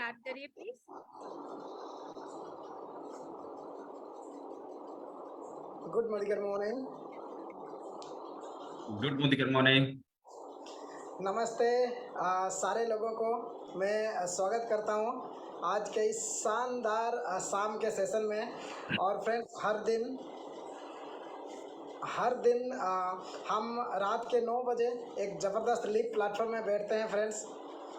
Start करिए please. Good morning. Good morning. नमस्ते सारे लोगों को मैं स्वागत करता हूं आज के इस शानदार शाम के सेशन में। और फ्रेंड्स, हर दिन हम रात के 9 बजे एक ज़बरदस्त लीप प्लेटफॉर्म में बैठते हैं फ्रेंड्स।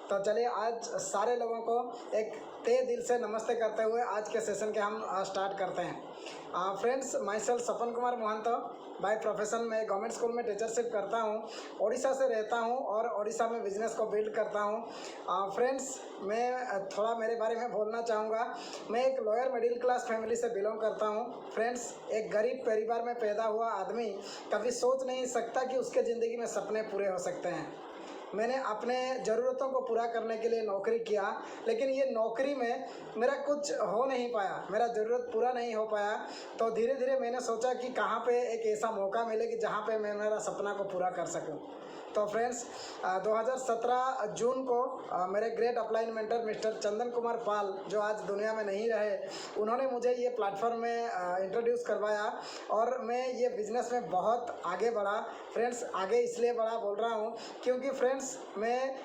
तो चलिए आज सारे लोगों को एक तहे दिल से नमस्ते करते हुए आज के सेशन के हम स्टार्ट करते हैं। Friends, myself Sapan Kumar Mohanto, by profession मैं गवर्नमेंट स्कूल में टीचरशिप करता हूँ। ओडिशा से रहता हूँ और ओडिशा में बिजनेस को बिल्ड करता हूँ। फ्रेंड्स, मैं थोड़ा मेरे बारे में बोलना चाहूँगा। मैं एक लोअर मिडिल क्लास फैमिली से बिलोंग करता हूँ। फ्रेंड्स, एक गरीब परिवार में पैदा हुआ आदमी कभी सोच नहीं सकता कि उसके ज़िंदगी में सपने पूरे हो सकते हैं। मैंने अपने ज़रूरतों को पूरा करने के लिए नौकरी किया, लेकिन ये नौकरी में मेरा कुछ हो नहीं पाया, मेरा ज़रूरत पूरा नहीं हो पाया। तो धीरे धीरे मैंने सोचा कि कहाँ पे एक ऐसा मौका मिले कि जहाँ पे मैं मेरा सपना को पूरा कर सकूँ। तो फ्रेंड्स, 2017 जून को मेरे great upline mentor mister Chandan Kumar Pal, जो आज दुनिया में नहीं रहे, उन्होंने मुझे ये प्लेटफॉर्म में इंट्रोड्यूस करवाया और मैं ये बिज़नेस में बहुत आगे बढ़ा। फ्रेंड्स, आगे इसलिए बढ़ा बोल रहा हूँ क्योंकि फ्रेंड्स, मैं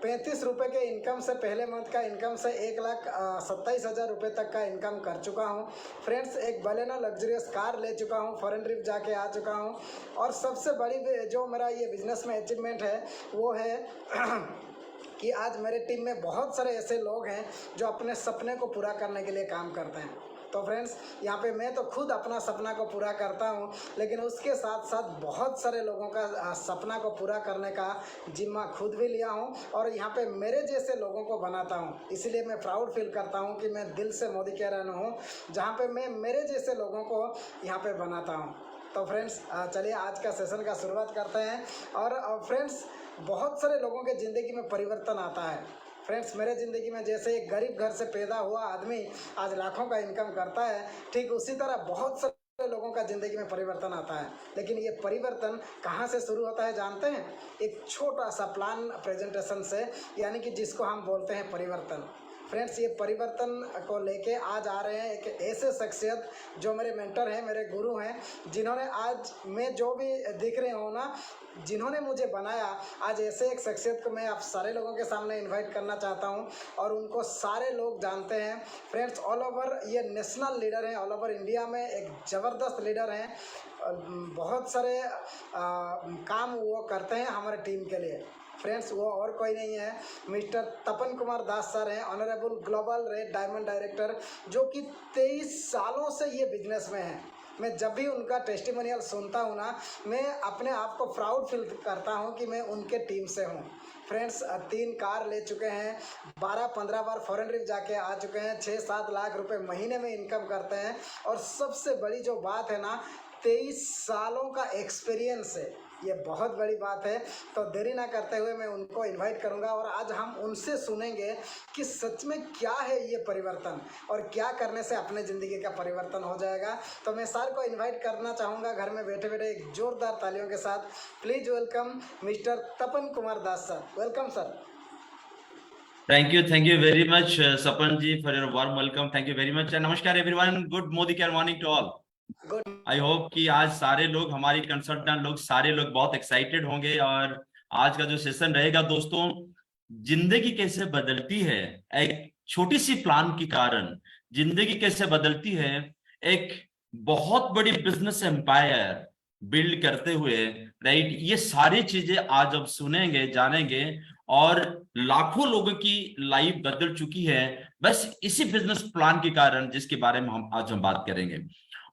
35 रुपये के इनकम से, पहले मंथ का इनकम से 1,27,000 रुपये तक का इनकम कर चुका हूँ। फ्रेंड्स, एक बलेनो लग्जरियस कार ले चुका हूँ, फॉरेन ट्रिप जाके आ चुका हूँ। और सबसे बड़ी जो मेरा ये बिज़नेस में अचीवमेंट है वो है कि आज मेरे टीम में बहुत सारे ऐसे लोग हैं जो अपने सपने को पूरा करने के लिए काम करते हैं। तो फ्रेंड्स, यहाँ पे मैं तो खुद अपना सपना को पूरा करता हूँ, लेकिन उसके साथ साथ बहुत सारे लोगों का सपना को पूरा करने का जिम्मा खुद भी लिया हूँ और यहाँ पे मेरे जैसे लोगों को बनाता हूँ। इसीलिए मैं प्राउड फील करता हूँ कि मैं दिल से मोदी कह रहा हूँ, जहाँ पे मैं मेरे जैसे लोगों को यहाँ पे बनाता हूँ। तो फ्रेंड्स, चलिए आज का सेशन का शुरुआत करते हैं। और फ्रेंड्स, बहुत सारे लोगों के ज़िंदगी में परिवर्तन आता है। फ्रेंड्स, मेरे ज़िंदगी में जैसे एक गरीब घर से पैदा हुआ आदमी आज लाखों का इनकम करता है, ठीक उसी तरह बहुत सारे लोगों का ज़िंदगी में परिवर्तन आता है। लेकिन ये परिवर्तन कहाँ से शुरू होता है जानते हैं? एक छोटा सा प्लान प्रेजेंटेशन से, यानी कि जिसको हम बोलते हैं परिवर्तन। फ्रेंड्स, ये परिवर्तन को लेके आज आ रहे हैं एक ऐसे शख्सियत जो मेरे मेंटर हैं, मेरे गुरु हैं, जिन्होंने आज मैं जो भी दिख रहे हो ना, जिन्होंने मुझे बनाया, आज ऐसे एक शख्सियत को मैं आप सारे लोगों के सामने इनवाइट करना चाहता हूं और उनको सारे लोग जानते हैं। फ्रेंड्स, ऑल ओवर ये नेशनल लीडर हैं, ऑल ओवर इंडिया में एक ज़बरदस्त लीडर हैं। बहुत सारे काम वो करते हैं हमारे टीम के लिए। फ्रेंड्स, वो और कोई नहीं है, मिस्टर तपन कुमार दास सर हैं, honourable global red diamond director, जो कि 23 सालों से ये बिजनेस में हैं। मैं जब भी उनका टेस्टिमोनियल सुनता हूँ ना, मैं अपने आप को प्राउड फील करता हूँ कि मैं उनके टीम से हूँ। फ्रेंड्स, 3 कार ले चुके हैं, 12-15 बार फॉरेन ट्रिप जाके आ चुके हैं, 6-7 लाख रुपए महीने में इनकम करते हैं। और सबसे बड़ी जो बात है ना, 23 सालों का एक्सपीरियंस है, ये बहुत बड़ी बात है। तो देरी ना करते हुए मैं उनको इनवाइट करूंगा और आज हम उनसे सुनेंगे कि सच में क्या है ये परिवर्तन और क्या करने से अपने ज़िंदगी का परिवर्तन हो जाएगा। तो मैं सर को इनवाइट करना चाहूँगा घर में बैठे बैठे एक जोरदार तालियों के साथ। Please welcome mister Tapan Kumar Das sir. Welcome sir. Thank you very much Sapan ji for your warm welcome. Thank you very much. नमस्कार everyone, good Modicare morning to all. I hope कि आज सारे लोग, हमारी कंसल्टेंट लोग, सारे लोग बहुत एक्साइटेड होंगे। और आज का जो सेशन रहेगा दोस्तों, जिंदगी कैसे बदलती है एक छोटी सी प्लान के कारण, जिंदगी कैसे बदलती है एक बहुत बड़ी बिजनेस एम्पायर बिल्ड करते हुए, राइट। ये सारी चीजें आज अब सुनेंगे, जानेंगे और लाखों लोगों की लाइफ बदल चुकी है बस इसी बिजनेस प्लान के कारण, जिसके बारे में हम बात करेंगे।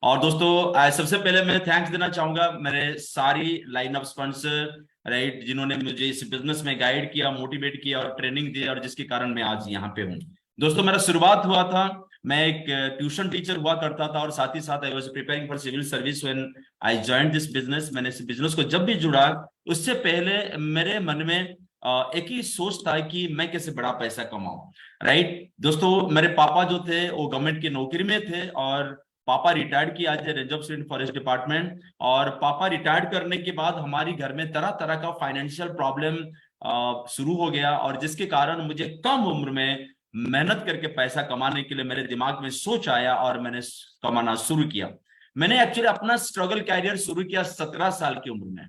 और दोस्तों, सबसे पहले मैं थैंक्स देना चाहूंगा मेरे सारी लाइन ऑफ स्पॉन्सर, राइट, जिन्होंने मुझे इस बिजनेस में गाइड किया, मोटिवेट किया और ट्रेनिंग दी, और जिसके कारण मैं आज यहाँ पे हूँ। दोस्तों, मेरा शुरुआत हुआ था, मैं एक ट्यूशन टीचर हुआ करता था और साथ ही साथ I was preparing for civil service when I joined this business. मैंने इस बिजनेस को जब भी जुड़ा, उससे पहले मेरे मन में एक ही सोच था कि मैं कैसे बड़ा पैसा कमाऊं, राइट। दोस्तों, मेरे पापा जो थे वो गवर्नमेंट की नौकरी में थे और पापा रिटायर्ड किया आज रेंज ऑफ फॉरेस्ट डिपार्टमेंट। और पापा रिटायर्ड करने के बाद हमारी घर में तरह तरह का फाइनेंशियल प्रॉब्लम शुरू हो गया, और जिसके कारण मुझे कम उम्र में मेहनत करके पैसा कमाने के लिए मेरे दिमाग में सोच आया और मैंने कमाना शुरू किया। मैंने एक्चुअली अपना स्ट्रगल कैरियर शुरू किया 17 साल की उम्र में।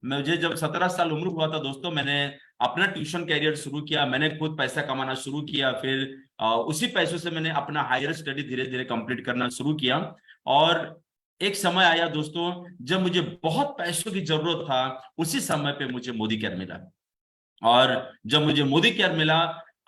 मुझे जब 17 साल उम्र हुआ था दोस्तों, मैंने अपना ट्यूशन कैरियर शुरू किया, मैंने खुद पैसा कमाना शुरू किया। फिर उसी पैसों से मैंने अपना हायर स्टडी धीरे धीरे कंप्लीट करना शुरू किया। और एक समय आया दोस्तों जब मुझे बहुत पैसों की जरूरत था, उसी समय पे मुझे मोदी केयर मिला। और जब मुझे मोदी केयर मिला,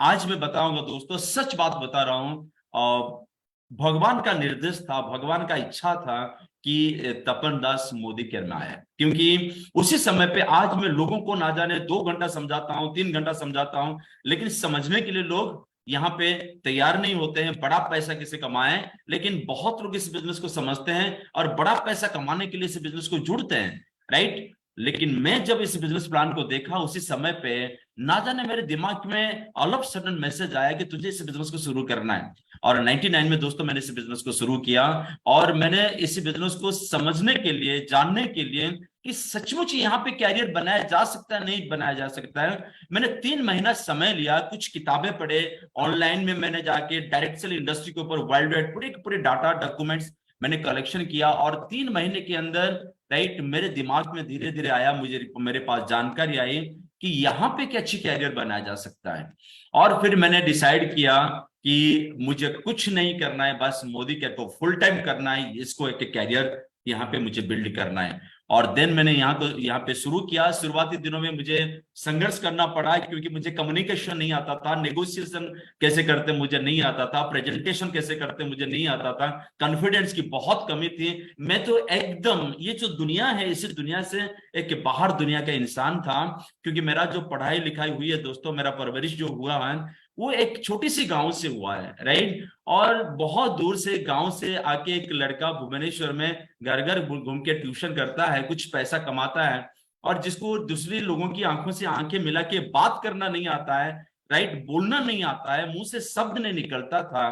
आज मैं बताऊंगा दोस्तों, सच बात बता रहा हूं, भगवान का निर्देश था, भगवान का इच्छा था कि तपन दास मोदी केयर में आया। क्योंकि उसी समय पे आज मैं लोगों को ना जाने 2 घंटा समझाता हूं, 3 घंटा समझाता हूं, लेकिन समझने के लिए लोग यहाँ पे तैयार नहीं होते हैं। बड़ा पैसा कैसे कमाएं, लेकिन बहुत लोग इस बिजनेस को समझते हैं और बड़ा पैसा कमाने के लिए इस बिजनेस को जुड़ते हैं, राइट। लेकिन मैं जब इस बिजनेस प्लान को देखा, उसी समय पे ना जाने मेरे दिमाग में ऑल ऑफ सडन मैसेज आया कि तुझे इस बिजनेस को शुरू करना है। और 99 में दोस्तों मैंने इस बिजनेस को शुरू किया। और मैंने इस बिजनेस को समझने के लिए, जानने के लिए कि सचमुच यहाँ पे कैरियर बनाया जा सकता है, नहीं बनाया जा सकता है, मैंने 3 महीना समय लिया, कुछ किताबें पढ़े, ऑनलाइन में मैंने जाके डायरेक्ट सेल इंडस्ट्री के ऊपर वर्ल्ड वाइड पूरे डाटा डॉक्यूमेंट्स मैंने कलेक्शन किया। और 3 महीने के अंदर, राइट, मेरे दिमाग में धीरे धीरे आया, मेरे पास जानकारी आई कि यहाँ पे क्या अच्छी कैरियर बनाया जा सकता है। और फिर मैंने डिसाइड किया कि मुझे कुछ नहीं करना है, बस मोदी केयर को फुल टाइम करना है, इसको एक कैरियर यहाँ पे मुझे बिल्ड करना है। और देन मैंने यहाँ पे शुरू किया। शुरुआती दिनों में मुझे संघर्ष करना पड़ा, क्योंकि मुझे कम्युनिकेशन नहीं आता था, नेगोशिएशन कैसे करते मुझे नहीं आता था, प्रेजेंटेशन कैसे करते मुझे नहीं आता था, कॉन्फिडेंस की बहुत कमी थी। मैं तो एकदम ये जो दुनिया है, इसी दुनिया से एक बाहर दुनिया का इंसान था। क्योंकि मेरा जो पढ़ाई लिखाई हुई है दोस्तों, मेरा परवरिश जो हुआ है वो एक छोटी सी गांव से हुआ है, राइट। और बहुत दूर से गांव से आके एक लड़का भुवनेश्वर में घर घर घूम के ट्यूशन करता है, कुछ पैसा कमाता है, और जिसको दूसरे लोगों की आंखों से आंखें मिला के बात करना नहीं आता है, राइट, बोलना नहीं आता है, मुंह से शब्द नहीं निकलता था।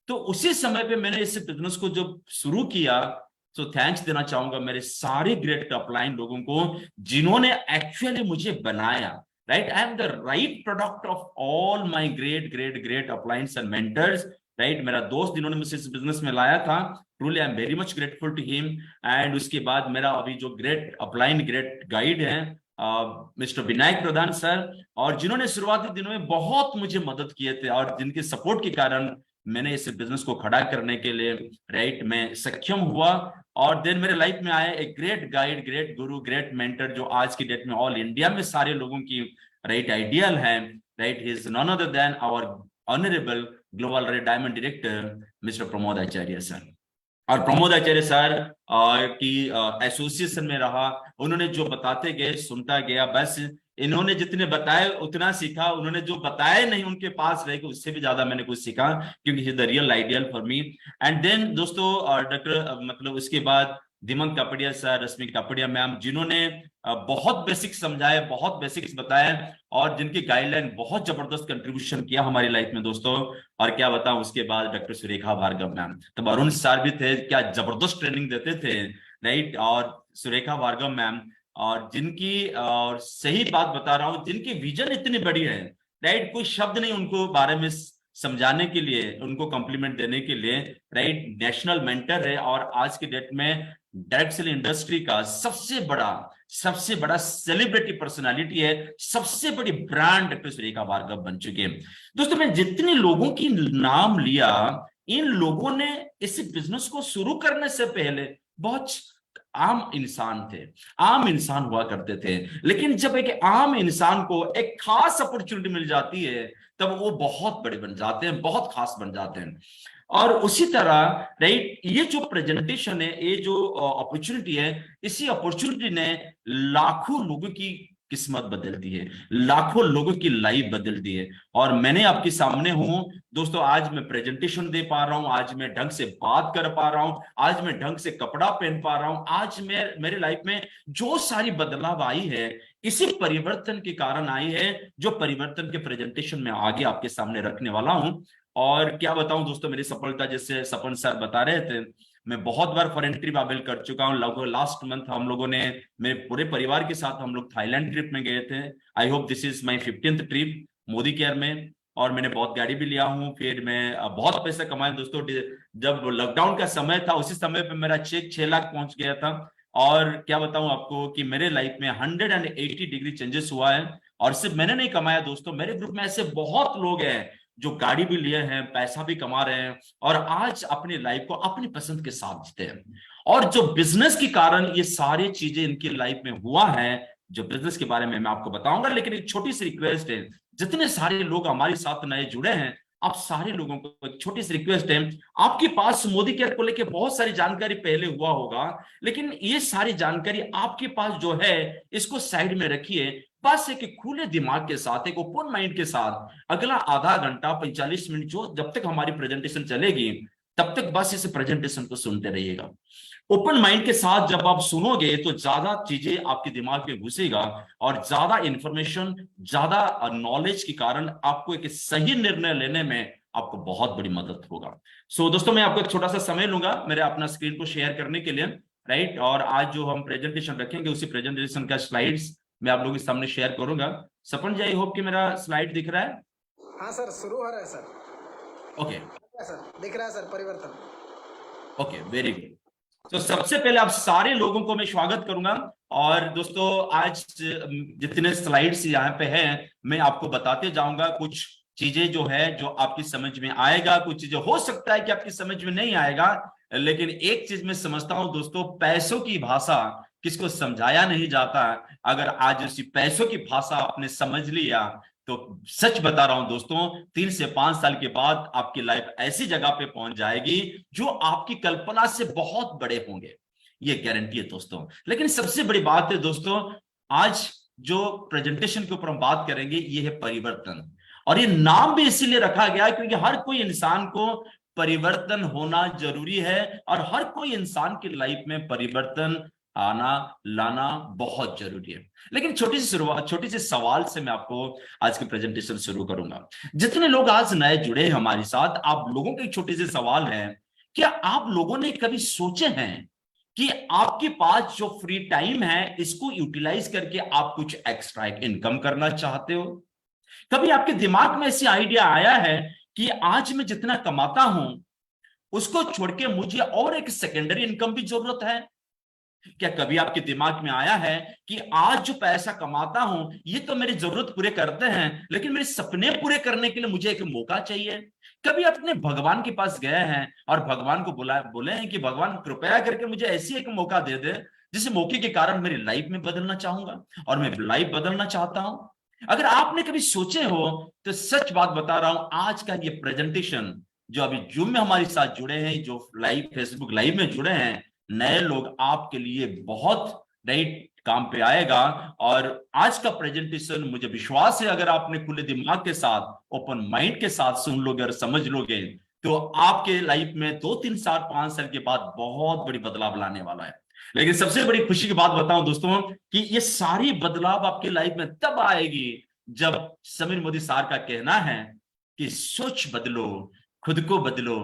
तो उसी समय पे मैंने इस बिजनेस को जब शुरू किया, तो थैंक्स देना चाहूंगा मेरे सारे ग्रेट अपलाइन लोगों को, जिन्होंने एक्चुअली मुझे बनाया, right? I am the right product of all my great appliance and mentors, right? मेरा दोस्त जिन्होंने मुझे इस बिजनेस में लाया था, truly I am very much grateful to him। and उसके बाद मेरा अभी जो ग्रेट अपलाइन ग्रेट गाइड है मिस्टर विनायक प्रधान सर, और जिन्होंने शुरुआती दिनों में बहुत मुझे मदद किए थे, और जिनके सपोर्ट के कारण मैंने इस बिजनेस को खड़ा करने के लिए, राइट, मैं सक्षम हुआ। और देन मेरे लाइफ में आया एक ग्रेट गाइड, ग्रेट गुरु, ग्रेट मेंटर, जो आज की डेट में ऑल इंडिया में सारे लोगों की, राइट, आइडियल है, right. He is none other than our honourable global red diamond director mister Pramod Acharya sir. और प्रमोद आचार्य सर की एसोसिएशन में रहा, उन्होंने जो बताते गए सुनता गया, बस इन्होंने जितने बताए उतना सीखा, उन्होंने जो बताए नहीं उनके पास रह के उससे भी ज्यादा मैंने कुछ सीखा, क्योंकि he the real ideal for me. And then दोस्तों डॉक्टर मतलब उसके बाद दिमंग कापड़िया सर, रश्मि कापड़िया मैम, जिन्होंने बहुत बेसिक्स समझाए, बहुत बेसिक्स बताए, और जिनकी गाइडलाइन बहुत जबरदस्त कंट्रीब्यूशन किया हमारी लाइफ में दोस्तों। और क्या बताऊं, उसके बाद डॉक्टर सुरेखा भार्गव मैम, तब अरुण सर भी थे, क्या जबरदस्त ट्रेनिंग देते थे, राइट। और सुरेखा भार्गव मैम, और जिनकी, और सही बात बता रहा हूं, जिनकी विजन इतनी बड़ी है, राइट, कोई शब्द नहीं उनको बारे में समझाने के लिए, उनको कॉम्प्लीमेंट देने के लिए, राइट। नेशनल मेंटर है, और आज की डेट में डायरेक्ट सेल इंडस्ट्री का सबसे बड़ा सेलिब्रिटी पर्सनालिटी है, सबसे बड़ी ब्रांड डॉक्टर सुरेखा भार्गव बन चुके हैं दोस्तों। मैं जितने लोगों की नाम लिया, इन लोगों ने इस बिजनेस को शुरू करने से पहले बहुत आम इंसान थे, आम इंसान हुआ करते थे। लेकिन जब एक आम इंसान को एक खास अपॉर्चुनिटी मिल जाती है, तब वो बहुत बड़े बन जाते हैं, बहुत खास बन जाते हैं। और उसी तरह, राइट, ये जो प्रेजेंटेशन है, ये जो अपॉर्चुनिटी है, इसी अपॉर्चुनिटी ने लाखों लोगों की किस्मत बदल दी है, लाखों लोगों की लाइफ बदल दी है। और मैंने आपके सामने हूं दोस्तों, आज मैं प्रेजेंटेशन दे पा रहा हूं, आज मैं ढंग से बात कर पा रहा हूं, आज मैं ढंग से कपड़ा पहन पा रहा हूं, आज मैं मेरे लाइफ में जो सारी बदलाव आई है, इसी परिवर्तन के कारण आई है, जो परिवर्तन के प्रेजेंटेशन में आगे आपके सामने रखने वाला हूं। और क्या बताऊं दोस्तों, मेरी सफलता, जैसे सपन सर बता रहे थे, मैं बहुत बार फॉरेन ट्रिप अवेल कर चुका हूं। लगभग लास्ट मंथ हम लोगों ने, मेरे पूरे परिवार के साथ हम लोग थाईलैंड ट्रिप में गए थे। I hope this is my 15th trip Modi care में। और मैंने बहुत गाड़ी भी लिया हूँ। फिर मैं बहुत पैसा कमाया दोस्तों। जब लॉकडाउन का समय था उसी समय पे मेरा चेक 6 लाख पहुंच गया था। और क्या बताऊं आपको कि मेरे लाइफ में 180 डिग्री चेंजेस हुआ है। और सिर्फ मैंने नहीं कमाया दोस्तों, मेरे ग्रुप में ऐसे बहुत लोग हैं जो गाड़ी भी लिए हैं, पैसा भी कमा रहे हैं और आज अपनी लाइफ को अपनी पसंद के साथ जीते हैं। और जो बिजनेस के कारण ये सारी चीजें इनकी लाइफ में हुआ है, जो बिजनेस के बारे में मैं आपको बताऊंगा। लेकिन एक छोटी सी रिक्वेस्ट है, जितने सारे लोग हमारे साथ नए जुड़े हैं, आप सारे लोगों को एक छोटी सी रिक्वेस्ट है। आपके पास मोदी केयर को लेकर बहुत सारी जानकारी पहले हुआ होगा, लेकिन ये सारी जानकारी आपके पास जो है इसको साइड में रखिए। बस एक खुले दिमाग के साथ, एक ओपन माइंड के साथ अगला आधा घंटा 45 मिनट जो जब तक हमारी प्रेजेंटेशन चलेगी तब तक बस इस प्रेजेंटेशन को सुनते रहिएगा। ओपन माइंड के साथ जब आप सुनोगे तो ज्यादा चीजें आपके दिमाग में घुसेगा और ज्यादा इंफॉर्मेशन, ज्यादा नॉलेज के कारण आपको एक सही निर्णय लेने में आपको बहुत बड़ी मदद होगा। दोस्तों मैं आपको एक छोटा सा समय लूंगा मेरे अपना स्क्रीन को शेयर करने के लिए, राइट। और आज जो हम प्रेजेंटेशन रखेंगे उसी प्रेजेंटेशन का स्लाइड्स मैं आप लोगों के सामने शेयर करूंगा। सपन जी, आई होप कि मेरा स्लाइड दिख रहा है। हाँ सर, शुरू हो रहा है सर। ओके सर दिख रहा है सर परिवर्तन। Okay, very good. तो सबसे पहले आप सारे लोगों को मैं स्वागत करूंगा। और दोस्तों आज जितने स्लाइड्स यहाँ पे हैं मैं आपको बताते जाऊंगा। कुछ चीजें जो है जो आपकी समझ में आएगा, कुछ चीजें हो सकता है कि आपकी समझ में नहीं आएगा। लेकिन एक चीज मैं समझता हूं दोस्तों, पैसों की भाषा किसको समझाया नहीं जाता। अगर आज उसी पैसों की भाषा आपने समझ लिया तो सच बता रहा हूं दोस्तों, 3 से 5 साल के बाद आपकी लाइफ ऐसी जगह पे पहुंच जाएगी जो आपकी कल्पना से बहुत बड़े होंगे, ये गारंटी है दोस्तों। लेकिन सबसे बड़ी बात है दोस्तों, आज जो प्रेजेंटेशन के ऊपर हम बात करेंगे ये है परिवर्तन। और ये नाम भी इसीलिए रखा गया क्योंकि हर कोई इंसान को परिवर्तन होना जरूरी है और हर कोई इंसान की लाइफ में परिवर्तन आना लाना बहुत जरूरी है। लेकिन छोटी सी सवाल से मैं आपको आज की प्रेजेंटेशन शुरू करूंगा। जितने लोग आज नए जुड़े हैं हमारे साथ, आप लोगों के छोटी सी सवाल है, क्या आप लोगों ने कभी सोचे हैं कि आपके पास जो फ्री टाइम है इसको यूटिलाइज करके आप कुछ एक्स्ट्रा इनकम करना चाहते हो? कभी आपके दिमाग में ऐसी आइडिया आया है कि आज मैं जितना कमाता हूं उसको छोड़ के मुझे और एक सेकेंडरी इनकम भी जरूरत है? क्या कभी आपके दिमाग में आया है कि आज जो पैसा कमाता हूं ये तो मेरी जरूरत पूरे करते हैं, लेकिन मेरे सपने पूरे करने के लिए मुझे एक मौका चाहिए? कभी अपने भगवान के पास गए हैं और भगवान को बोले हैं कि भगवान कृपया करके मुझे ऐसी एक मौका दे दे जिस मौके के कारण मेरी लाइफ में बदलना चाहूंगा और मैं लाइफ बदलना चाहता हूं? अगर आपने कभी सोचे हो तो सच बात बता रहा हूं, आज का ये प्रेजेंटेशन जो अभी जूम में हमारे साथ जुड़े हैं, जो लाइव फेसबुक लाइव में जुड़े हैं नए लोग, आपके लिए बहुत राइट काम पे आएगा। और आज का प्रेजेंटेशन मुझे विश्वास है अगर आपने खुले दिमाग के साथ, ओपन माइंड के साथ सुन लोगे और समझ लोगे तो आपके लाइफ में 2 3 4 5 साल के बाद बहुत बड़ी बदलाव लाने वाला है। लेकिन सबसे बड़ी खुशी की बात बताऊं दोस्तों कि ये सारी बदलाव आपकी लाइफ में तब आएगी जब समीर मोदी सर का कहना है कि सोच बदलो, खुद को बदलो,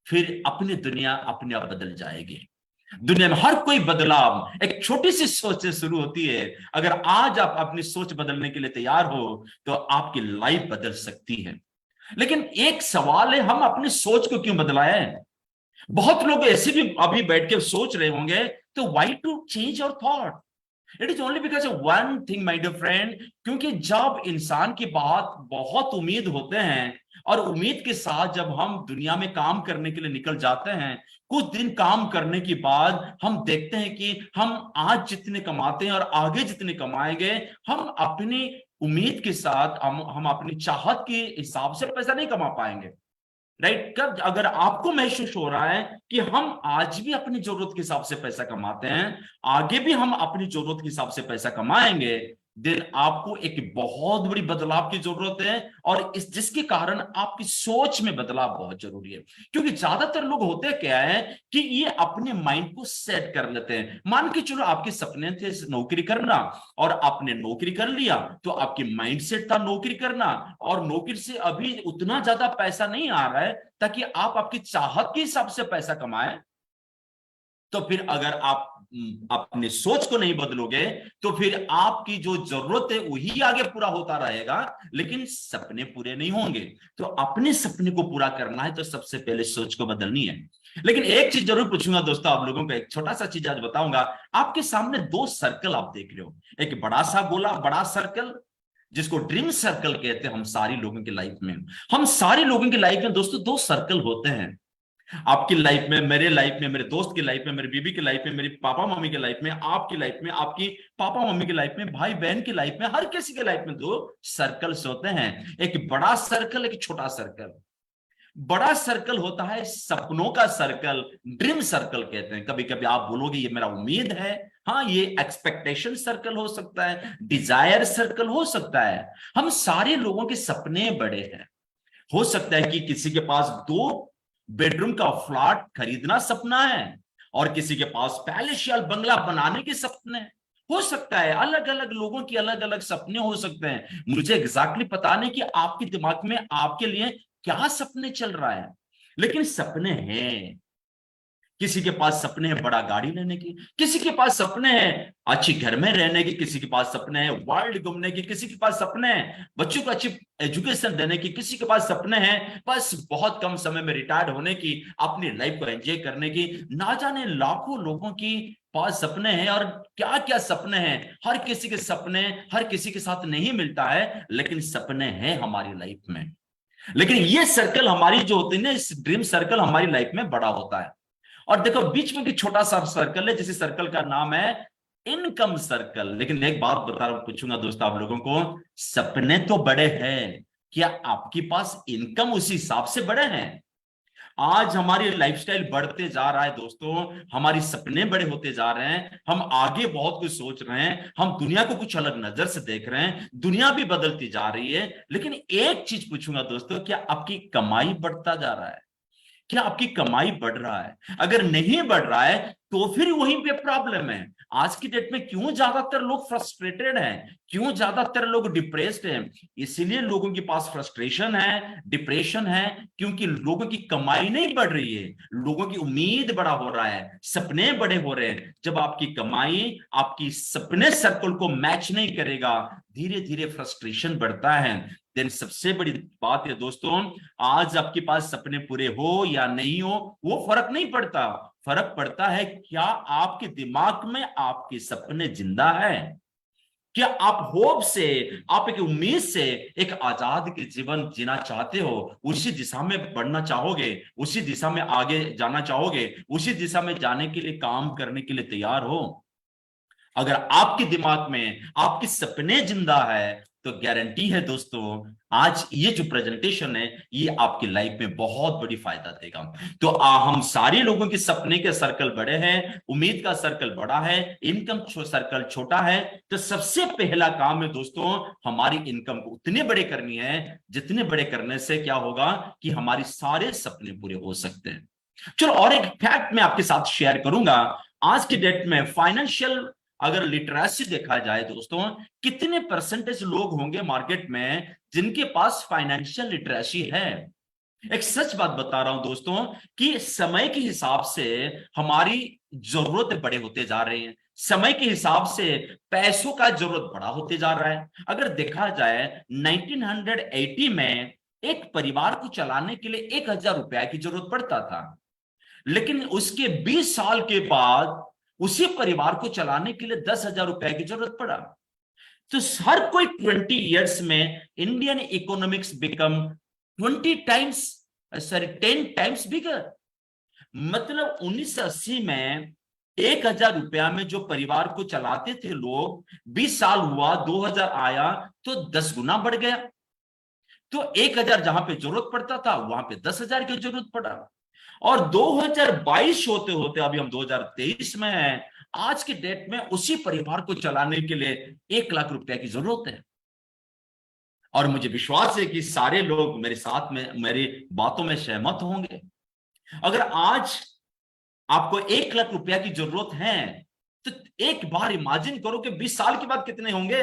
फिर अपनी दुनिया अपने आप बदल जाएगी। दुनिया में हर कोई बदलाव एक छोटी सी सोच से शुरू होती है। अगर आज आप अपनी सोच बदलने के लिए तैयार हो तो आपकी लाइफ बदल सकती है। लेकिन एक सवाल है, हम अपनी सोच को क्यों बदलाएं? बहुत लोग ऐसे भी अभी बैठ के सोच रहे होंगे, तो why to change your thought? It is only because of one thing my dear friend, क्योंकि जब इंसान की बात बहुत उम्मीद होते हैं और उम्मीद के साथ जब हम दुनिया में काम करने के लिए निकल जाते हैं, कुछ दिन काम करने के बाद हम देखते हैं कि हम आज जितने कमाते हैं और आगे जितने कमाएंगे, हम अपनी उम्मीद के साथ हम अपनी चाहत के हिसाब से पैसा नहीं कमा पाएंगे, राइट। कब अगर आपको महसूस हो रहा है कि हम आज भी अपनी जरूरत के हिसाब से पैसा कमाते हैं, आगे भी हम अपनी जरूरत के हिसाब से पैसा कमाएंगे, देन आपको एक बहुत बड़ी बदलाव की जरूरत है। और इस जिसके कारण आपकी सोच में बदलाव बहुत जरूरी है। क्योंकि ज्यादातर लोग होते क्या है कि ये अपने माइंड को सेट कर लेते हैं। मान के चलो आपके सपने थे नौकरी करना और आपने नौकरी कर लिया, तो आपकी माइंड सेट था नौकरी करना, और नौकरी से अभी उतना ज्यादा पैसा नहीं आ रहा है ताकि आप आपकी चाहत के हिसाब से पैसा कमाएं। तो फिर अगर आप अपनी सोच को नहीं बदलोगे तो फिर आपकी जो जरूरत है वही आगे पूरा होता रहेगा, लेकिन सपने पूरे नहीं होंगे। तो अपने सपने को पूरा करना है तो सबसे पहले सोच को बदलनी है। लेकिन एक चीज जरूर पूछूंगा दोस्तों आप लोगों को, एक छोटा सा चीज आज बताऊंगा। आपके सामने दो सर्कल आप देख रहे हो, एक बड़ा सा गोला, बड़ा सर्कल जिसको ड्रीम सर्कल कहते हैं। हम सारी लोगों की लाइफ में, हम सारे लोगों की लाइफ में दोस्तों दो सर्कल होते हैं। आपकी लाइफ में, मेरे लाइफ में, मेरे दोस्त की लाइफ में, मेरी बीबी की लाइफ में, मेरी पापा मम्मी की लाइफ में, आपकी लाइफ में, आपकी पापा मम्मी की लाइफ में, भाई बहन की लाइफ में, हर किसी की लाइफ में दो सर्कल्स होते हैं, एक बड़ा सर्कल, एक छोटा सर्कल। बड़ा सर्कल होता है सपनों का सर्कल, ड्रीम सर्कल कहते हैं। कभी कभी आप बोलोगे ये मेरा उम्मीद है, हाँ ये एक्सपेक्टेशन सर्कल हो सकता है, डिजायर सर्कल हो सकता है। हम सारे लोगों के सपने बड़े हैं। हो सकता है कि किसी के पास 2 बेडरूम का फ्लैट खरीदना सपना है और किसी के पास पैलेशियल बंगला बनाने के सपने हैं। हो सकता है अलग अलग लोगों की अलग अलग सपने हो सकते हैं। मुझे एग्जैक्टली पता नहीं कि आपके दिमाग में आपके लिए क्या सपने चल रहा है, लेकिन सपने हैं। किसी के पास सपने हैं बड़ा गाड़ी लेने की, किसी के पास सपने हैं अच्छी घर में रहने की, किसी के पास सपने हैं वर्ल्ड घूमने की, किसी के पास सपने हैं बच्चों को अच्छी एजुकेशन देने की, किसी के पास सपने हैं बस बहुत कम समय में रिटायर्ड होने की, अपनी लाइफ को एंजॉय करने की। ना जाने लाखों लोगों की पास सपने हैं और क्या क्या सपने हैं। हर किसी के सपने हर किसी के साथ नहीं मिलता है, लेकिन सपने हैं हमारी लाइफ में। लेकिन ये सर्कल हमारी जो होती है ना, इस ड्रीम सर्कल हमारी लाइफ में बड़ा होता है। और देखो बीच में भी छोटा सा सर्कल है, जिस सर्कल का नाम है इनकम सर्कल। लेकिन एक बात बता रहा हूं, पूछूंगा दोस्तों आप लोगों को, सपने तो बड़े हैं, क्या आपके पास इनकम उसी हिसाब से बड़े हैं? आज हमारी लाइफस्टाइल बढ़ते जा रहा है दोस्तों, हमारी सपने बड़े होते जा रहे हैं, हम आगे बहुत कुछ सोच रहे हैं, हम दुनिया को कुछ अलग नजर से देख रहे हैं, दुनिया भी बदलती जा रही है। लेकिन एक चीज पूछूंगा दोस्तों, क्या आपकी कमाई बढ़ता जा रहा है? क्या आपकी कमाई बढ़ रहा है? अगर नहीं बढ़ रहा है तो फिर वहीं पे प्रॉब्लम है। आज की डेट में क्यों ज्यादातर लोग फ्रस्ट्रेटेड हैं, क्यों ज्यादातर लोग डिप्रेस्ड हैं? इसीलिए लोगों के पास फ्रस्ट्रेशन है, डिप्रेशन है, क्योंकि लोगों की कमाई नहीं बढ़ रही है, लोगों की उम्मीद बड़ा हो रहा है, सपने बड़े हो रहे हैं। जब आपकी कमाई आपकी सपने सर्कल को मैच नहीं करेगा, धीरे धीरे फ्रस्ट्रेशन बढ़ता है। देन सबसे बड़ी बात है दोस्तों, आज आपके पास सपने पूरे हो या नहीं हो वो फर्क नहीं पड़ता, फर्क पड़ता है क्या आपके दिमाग में आपके सपने जिंदा है? क्या आप होप से, आप एक उम्मीद से एक आजाद के जीवन जीना चाहते हो? उसी दिशा में बढ़ना चाहोगे, उसी दिशा में आगे जाना चाहोगे, उसी दिशा में जाने के लिए काम करने के लिए तैयार हो? अगर आपके दिमाग में आपके सपने जिंदा है तो गारंटी है दोस्तों, आज ये जो प्रेजेंटेशन है ये आपकी लाइफ में बहुत बड़ी फायदा देगा। तो हम सारे लोगों के सपने के सर्कल बड़े हैं, उम्मीद का सर्कल बड़ा है, इनकम सर्कल छोटा है। तो सबसे पहला काम है दोस्तों, हमारी इनकम को उतने बड़े करनी है जितने बड़े करने से क्या होगा कि हमारे सारे सपने पूरे हो सकते हैं। चलो और एक फैक्ट मैं आपके साथ शेयर करूंगा। आज की डेट में फाइनेंशियल अगर लिटरेसी देखा जाए दोस्तों, कितने परसेंटेज लोग होंगे मार्केट में जिनके पास फाइनेंशियल लिटरेसी है? एक सच बात बता रहा हूं दोस्तों कि समय के हिसाब से हमारी जरूरत बड़े होते जा रहे हैं, समय के हिसाब से पैसों का जरूरत बड़ा होते जा रहा है। अगर देखा जाए 1980 में एक परिवार को चलाने के लिए 1000 रुपए की जरूरत पड़ता था, लेकिन उसके 20 साल के बाद उसी परिवार को चलाने के लिए 10,000 रुपए की जरूरत पड़ा। तो हर कोई 20 इयर्स में Indian economics become 10 times bigger. मतलब 1980 में 1000 रुपया में जो परिवार को चलाते थे लोग, 20 साल हुआ, 2000 आया तो 10 गुना बढ़ गया। तो 1000 जहां पे जरूरत पड़ता था वहां पे 10,000 की जरूरत पड़ा। और 2022 होते होते अभी हम 2023 में हैं, आज के डेट में उसी परिवार को चलाने के लिए 1 लाख रुपए की जरूरत है। और मुझे विश्वास है कि सारे लोग मेरे साथ में, मेरी बातों में सहमत होंगे। अगर आज आपको 1 लाख रुपया की जरूरत है तो एक बार इमेजिन करो कि 20 साल के बाद कितने होंगे।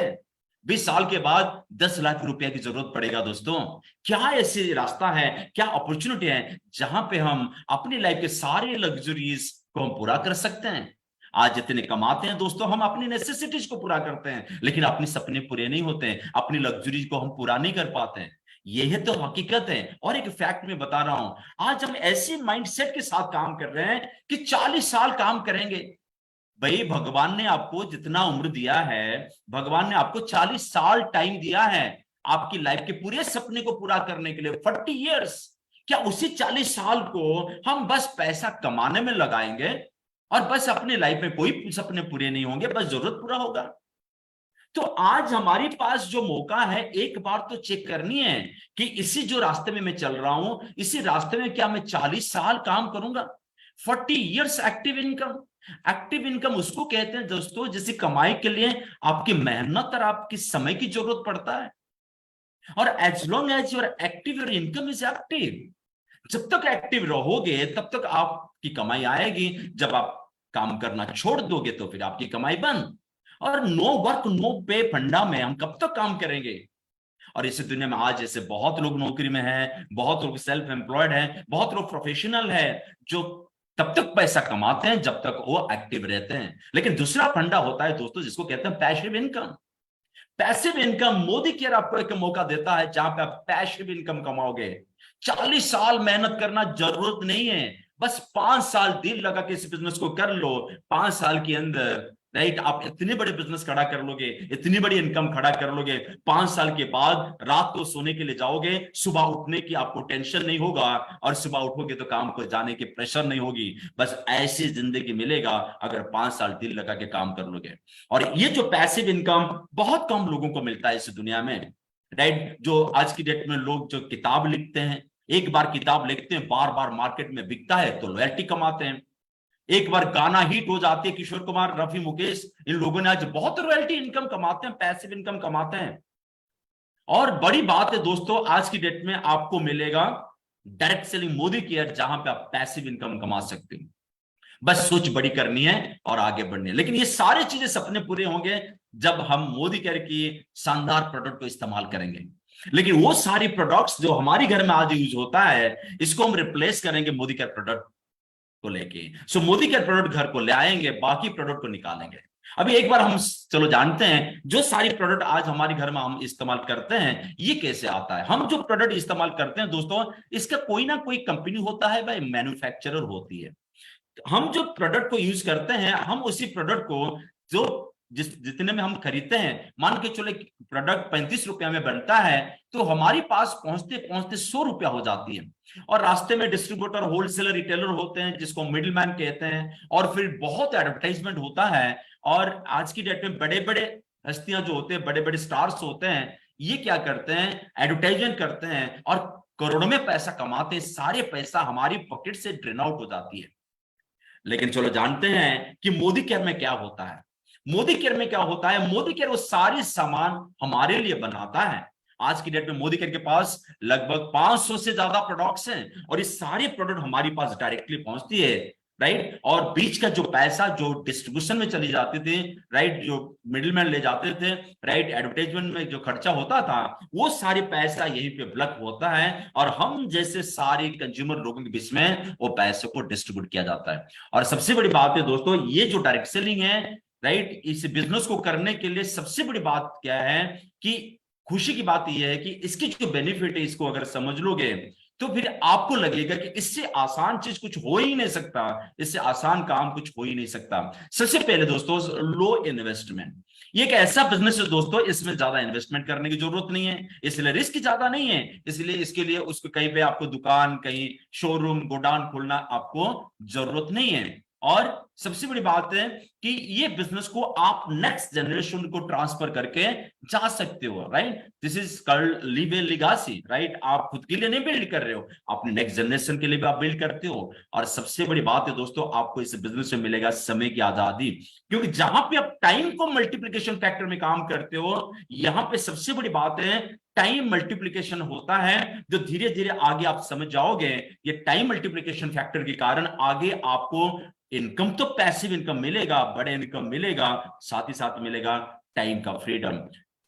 20 साल के बाद 10 लाख रुपए की जरूरत पड़ेगा दोस्तों। क्या ऐसे रास्ता है, क्या अपॉर्चुनिटी है जहां पे हम अपनी लाइफ के सारे लग्जरीज को हम पूरा कर सकते हैं। आज जितने कमाते हैं दोस्तों, हम अपनी नेसेसिटीज को पूरा करते हैं, लेकिन अपने सपने पूरे नहीं होते हैं, अपनी लग्जरीज को हम पूरा नहीं कर पाते हैं। यही तो हकीकत है। और एक फैक्ट में बता रहा हूं, आज हम ऐसे माइंडसेट के साथ काम कर रहे हैं कि 40 साल काम करेंगे। भाई भगवान ने आपको जितना उम्र दिया है, भगवान ने आपको 40 साल टाइम दिया है आपकी लाइफ के पूरे सपने को पूरा करने के लिए, 40 इयर्स। क्या उसी 40 साल को हम बस पैसा कमाने में लगाएंगे और बस अपनी लाइफ में कोई सपने पूरे नहीं होंगे, बस जरूरत पूरा होगा? तो आज हमारे पास जो मौका है, एक बार तो चेक करनी है कि इसी जो रास्ते में मैं चल रहा हूं, इसी रास्ते में क्या मैं 40 साल काम करूंगा? 40 years active income. Active income उसको कहते हैं दोस्तों जिसे कमाई के लिए आपकी मेहनत और आपकी समय की जरूरत पड़ता है। और as long as you're active, your income is active. जब तक एक्टिव रहोगे तब तक आपकी कमाई आएगी। जब आप काम करना छोड़ दोगे तो फिर आपकी कमाई बंद। और नो वर्क नो पे फंडा में हम कब तक काम करेंगे? और इस दुनिया में आज ऐसे बहुत लोग नौकरी में हैं, बहुत लोग सेल्फ एम्प्लॉयड हैं, बहुत लोग प्रोफेशनल है जो तब तक पैसा कमाते हैं जब तक वो एक्टिव रहते हैं। लेकिन दूसरा फंडा होता है दोस्तों जिसको कहते हैं passive income. Passive income, Modi care आपको एक मौका देता है जहां पे आप पैसिव इनकम कमाओगे। 40 साल मेहनत करना जरूरत नहीं है, बस 5 साल दिल लगा के इस बिजनेस को कर लो। 5 साल के अंदर राइट आप इतने बड़े बिजनेस खड़ा कर लोगे, इतनी बड़ी इनकम खड़ा कर लोगे। 5 साल के बाद रात को सोने के लिए जाओगे, सुबह उठने की आपको टेंशन नहीं होगा, और सुबह उठोगे तो काम को जाने की प्रेशर नहीं होगी। बस ऐसी जिंदगी मिलेगा अगर 5 साल दिल लगा के काम कर लोगे। और ये जो पैसिव इनकम बहुत कम लोगों को मिलता है इस दुनिया में, राइट। जो आज की डेट में लोग जो किताब लिखते हैं, एक बार किताब लिखते हैं, बार बार मार्केट में बिकता है तो लॉयल्टी कमाते हैं। एक बार गाना हिट हो जाती है, किशोर कुमार, रफी मुकेश, इन लोगों ने आज बहुत रॉयल्टी इनकम कमाते हैं, पैसिव इनकम कमाते हैं। और बड़ी बात है दोस्तों, आज की डेट में आपको मिलेगा डायरेक्ट सेलिंग मोदी केयर, जहां पे आप पैसिव इनकम कमा सकते हो। बस सोच बड़ी करनी है और आगे बढ़नी है। लेकिन ये सारी चीजें सपने पूरे होंगे जब हम मोदी केयर की शानदार प्रोडक्ट को इस्तेमाल करेंगे। लेकिन वो सारी प्रोडक्ट्स जो हमारी घर में आज यूज होता है, इसको हम रिप्लेस करेंगे मोदी केयर प्रोडक्ट को लेके। सो मोदी केयर प्रोडक्ट घर को ले आएंगे, बाकी प्रोडक्ट को निकालेंगे। अभी एक बार हम चलो जानते हैं जो सारी प्रोडक्ट आज हमारे घर में हम इस्तेमाल करते हैं ये कैसे आता है। हम जो प्रोडक्ट इस्तेमाल करते हैं दोस्तों, इसका कोई ना कोई कंपनी होता है भाई, मैन्युफैक्चरर होती है। हम जो प्रोडक्ट को यूज करते हैं, हम उसी प्रोडक्ट को जो जितने में हम खरीदते हैं, मान के चलो प्रोडक्ट 35 रुपया में बनता है, तो हमारे पास पहुंचते पहुंचते 100 रुपया हो जाती है। और रास्ते में डिस्ट्रीब्यूटर, होलसेलर, रिटेलर होते हैं जिसको मिडिलमैन कहते हैं, और फिर बहुत एडवर्टाइजमेंट होता है। और आज की डेट में बड़े बड़े हस्तियां जो होते हैं, बड़े बड़े स्टार्स होते हैं, ये क्या करते हैं, एडवर्टाइजमेंट करते हैं और करोड़ों में पैसा कमाते हैं। सारे पैसा हमारी पॉकेट से ड्रेन आउट हो जाती है। लेकिन चलो जानते हैं कि मोदी केयर में क्या होता है। मोदी केयर में क्या होता है, मोदी केयर वो सारे सामान हमारे लिए बनाता है। आज की डेट में मोदी केयर के पास लगभग 500 से ज्यादा प्रोडक्ट्स हैं, और ये सारे प्रोडक्ट हमारे पास डायरेक्टली पहुंचती है, राइट। और बीच का जो पैसा जो डिस्ट्रीब्यूशन में चली जाती थी, राइट, जो मिडिलमैन ले जाते थे, राइट, एडवर्टाइजमेंट में जो खर्चा होता था, वो सारे पैसा यहीं पे ब्लॉक होता है, और हम जैसे सारे कंज्यूमर लोगों के बीच में वो पैसे को डिस्ट्रीब्यूट किया जाता है। और सबसे बड़ी बात है दोस्तों, ये जो डायरेक्ट सेलिंग है, राइट, इस बिजनेस को करने के लिए सबसे बड़ी बात क्या है कि खुशी की बात यह है कि इसकी जो बेनिफिट है, इसको अगर समझ लोगे तो फिर आपको लगेगा कि इससे आसान चीज कुछ हो ही नहीं सकता, इससे आसान काम कुछ हो ही नहीं सकता। सबसे पहले दोस्तों, लो इन्वेस्टमेंट। ये एक ऐसा बिजनेस है दोस्तों, इसमें ज्यादा इन्वेस्टमेंट करने की जरूरत नहीं है, इसलिए रिस्क ज्यादा नहीं है, इसलिए इसके लिए उसको कहीं पे आपको दुकान, कहीं शोरूम, गोडाउन खोलना आपको जरूरत नहीं है। और सबसे बड़ी बात है कि ये बिजनेस को आप नेक्स्ट जनरेशन को ट्रांसफर करके जा सकते हो, right. This is called leave A legacy, right. आप खुद के लिए नहीं बिल्ड कर रहे हो, अपने नेक्स्ट जनरेशन के लिए भी आप बिल्ड करते हो। और सबसे बड़ी बात है दोस्तों, आपको इस बिजनेस में मिलेगा समय की आजादी, क्योंकि जहां पे आप टाइम को मल्टीप्लिकेशन फैक्टर में काम करते हो, यहां पे सबसे बड़ी बात है टाइम मल्टीप्लिकेशन होता है, जो धीरे धीरे आगे आप समझ जाओगे। ये टाइम मल्टीप्लिकेशन फैक्टर के कारण आगे आपको इनकम तो पैसिव इनकम मिलेगा, बड़े इनकम मिलेगा, साथ ही साथ मिलेगा टाइम का फ्रीडम।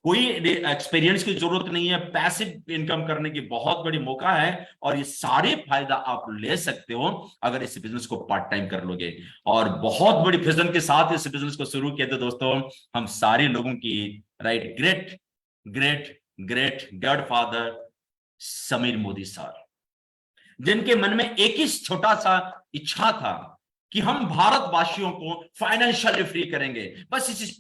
कोई एक्सपीरियंस की जरूरत नहीं है, पैसिव इनकम करने की बहुत बड़ी मौका है और ये सारे फायदा आप ले सकते हो अगर इस बिजनेस को पार्ट टाइम कर लोगे। और बहुत बड़ी विजन के साथ इस बिजनेस को शुरू किए थे दोस्तों हम सारे लोगों की, right, great great great godfather Sameer Modi sir, जिनके मन में एक ही छोटा सा इच्छा था कि हम भारतवासियों को फाइनेंशियली फ्री करेंगे। बस इस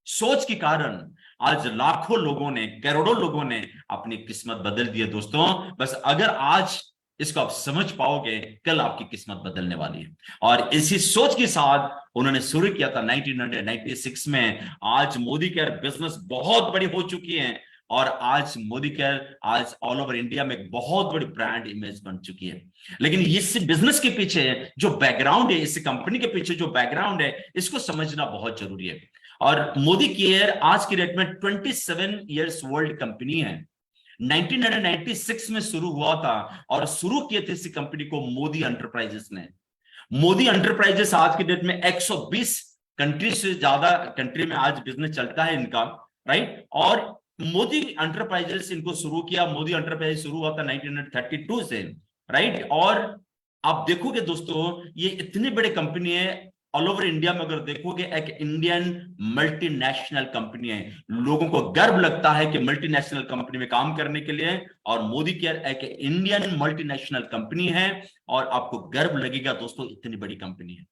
सोच के कारण आज लाखों लोगों ने, करोड़ों लोगों ने अपनी किस्मत बदल दी है दोस्तों। बस अगर आज इसको आप समझ पाओगे, कल आपकी किस्मत बदलने वाली है। और इसी सोच के साथ उन्होंने शुरू किया था 1996 में। आज मोदी केयर बिजनेस बहुत बड़ी हो चुकी है और आज मोदी केयर आज ऑल ओवर इंडिया में एक बहुत बड़ी ब्रांड इमेज बन चुकी है। लेकिन इस बिजनेस के पीछे जो बैकग्राउंड है, इस कंपनी के पीछे जो बैकग्राउंड है, इसको समझना बहुत जरूरी है। और मोदी केयर आज की डेट में 27 इयर्स ओल्ड कंपनी है। 1996 में शुरू हुआ था और शुरू किए थे इस कंपनी को मोदी एंटरप्राइजेस ने। मोदी एंटरप्राइजेस आज की डेट में 120 कंट्री से ज्यादा कंट्री में आज बिजनेस चलता है इनका, राइट। और मोदी एंटरप्राइजेस इनको शुरू किया, मोदी एंटरप्राइज शुरू हुआ था 1932 से, राइट। और आप देखोगे दोस्तों ये इतनी बड़ी कंपनी है, ऑल ओवर इंडिया में अगर देखोगे एक इंडियन मल्टीनेशनल कंपनी है। लोगों को गर्व लगता है कि मल्टीनेशनल कंपनी में काम करने के लिए, और मोदी केयर एक इंडियन मल्टीनेशनल कंपनी है और आपको गर्व लगेगा दोस्तों इतनी बड़ी कंपनी है।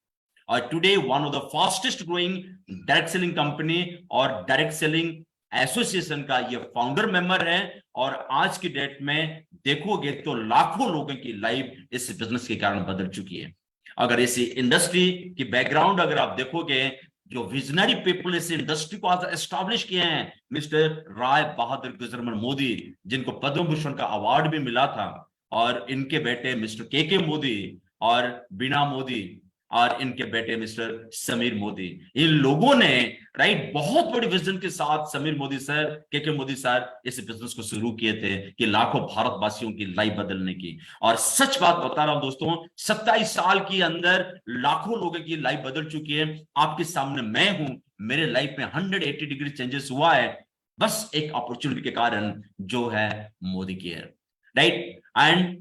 और today one of the fastest growing direct selling company और डायरेक्ट सेलिंग एसोसिएशन का ये फाउंडर मेंबर है। और आज की डेट में देखोगे तो लाखों लोगों की लाइफ इस बिजनेस के कारण बदल चुकी है। अगर इस इंडस्ट्री की बैकग्राउंड अगर आप देखोगे, जो विजनरी पीपल इस इंडस्ट्री को आज एस्टैब्लिश किए हैं, मिस्टर राय बहादुर गुजरमल मोदी, जिनको पद्म भूषण का अवार्ड भी मिला था, और इनके बेटे मिस्टर के मोदी और बीना मोदी, और इनके बेटे मिस्टर समीर मोदी, इन लोगों ने, राइट, बहुत बड़ी विजन के साथ समीर मोदी सर, के मोदी सर इस बिजनेस को शुरू किए थे कि लाखों भारतवासियों की लाइफ बदलने की। और सच बात बता रहा हूं दोस्तों, 27 साल के अंदर लाखों लोगों की लाइफ बदल चुकी है। आपके सामने मैं हूं, मेरे लाइफ में 180 डिग्री चेंजेस हुआ है, बस एक अपॉर्चुनिटी के कारण, जो है मोदी केयर, राइट। एंड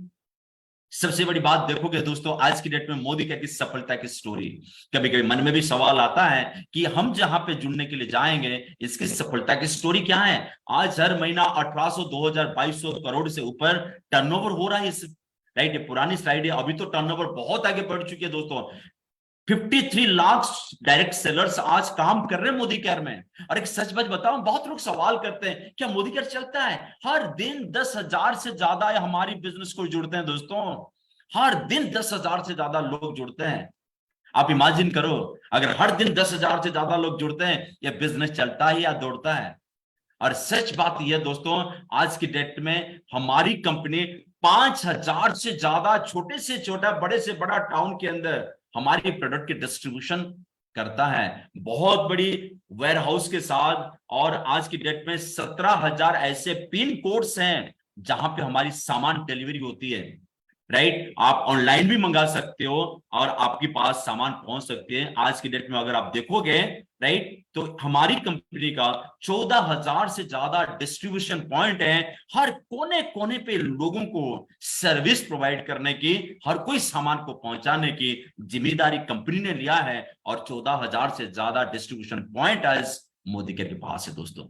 सबसे बड़ी बात देखोगे दोस्तों आज की डेट में मोदी केयर की सफलता की स्टोरी, कभी कभी मन में भी सवाल आता है कि हम जहां पे जुड़ने के लिए जाएंगे, इसकी सफलता की स्टोरी क्या है। आज हर महीना 1800 2000 2200 करोड़ से ऊपर टर्नओवर हो रहा है इस, राइट। ये पुरानी स्लाइड है, अभी तो टर्नओवर बहुत आगे बढ़ चुकी है दोस्तों। 53 लाख डायरेक्ट सेलर्स आज काम कर रहे हैं मोदी केयर में। और एक सच बात बताऊं, बहुत लोग सवाल करते हैं क्या मोदी केयर चलता है? हर दिन 10,000 से ज्यादा हमारी बिजनेस को जुड़ते हैं दोस्तों, हर दिन 10,000 से ज्यादा लोग जुड़ते हैं। आप इमेजिन करो, अगर हर दिन 10,000 से ज्यादा लोग जुड़ते हैं, यह बिजनेस चलता है या दौड़ता है? और सच बात यह दोस्तों, आज की डेट में हमारी कंपनी 5,000 से ज्यादा छोटे से छोटा, बड़े से बड़ा टाउन के अंदर हमारी प्रोडक्ट की डिस्ट्रीब्यूशन करता है, बहुत बड़ी वेयर हाउस के साथ। और आज की डेट में 17,000 ऐसे पिन कोड्स हैं जहां पे हमारी सामान डिलीवरी होती है, राइट। आप ऑनलाइन भी मंगा सकते हो और आपके पास सामान पहुंच सकते हैं। आज की डेट में अगर आप देखोगे, राइट, तो हमारी कंपनी का 14,000 से ज्यादा डिस्ट्रीब्यूशन पॉइंट है। हर कोने कोने पे लोगों को सर्विस प्रोवाइड करने की, हर कोई सामान को पहुंचाने की जिम्मेदारी कंपनी ने लिया है। और 14,000 से ज्यादा डिस्ट्रीब्यूशन पॉइंट आज मोदी केयर के पास है दोस्तों।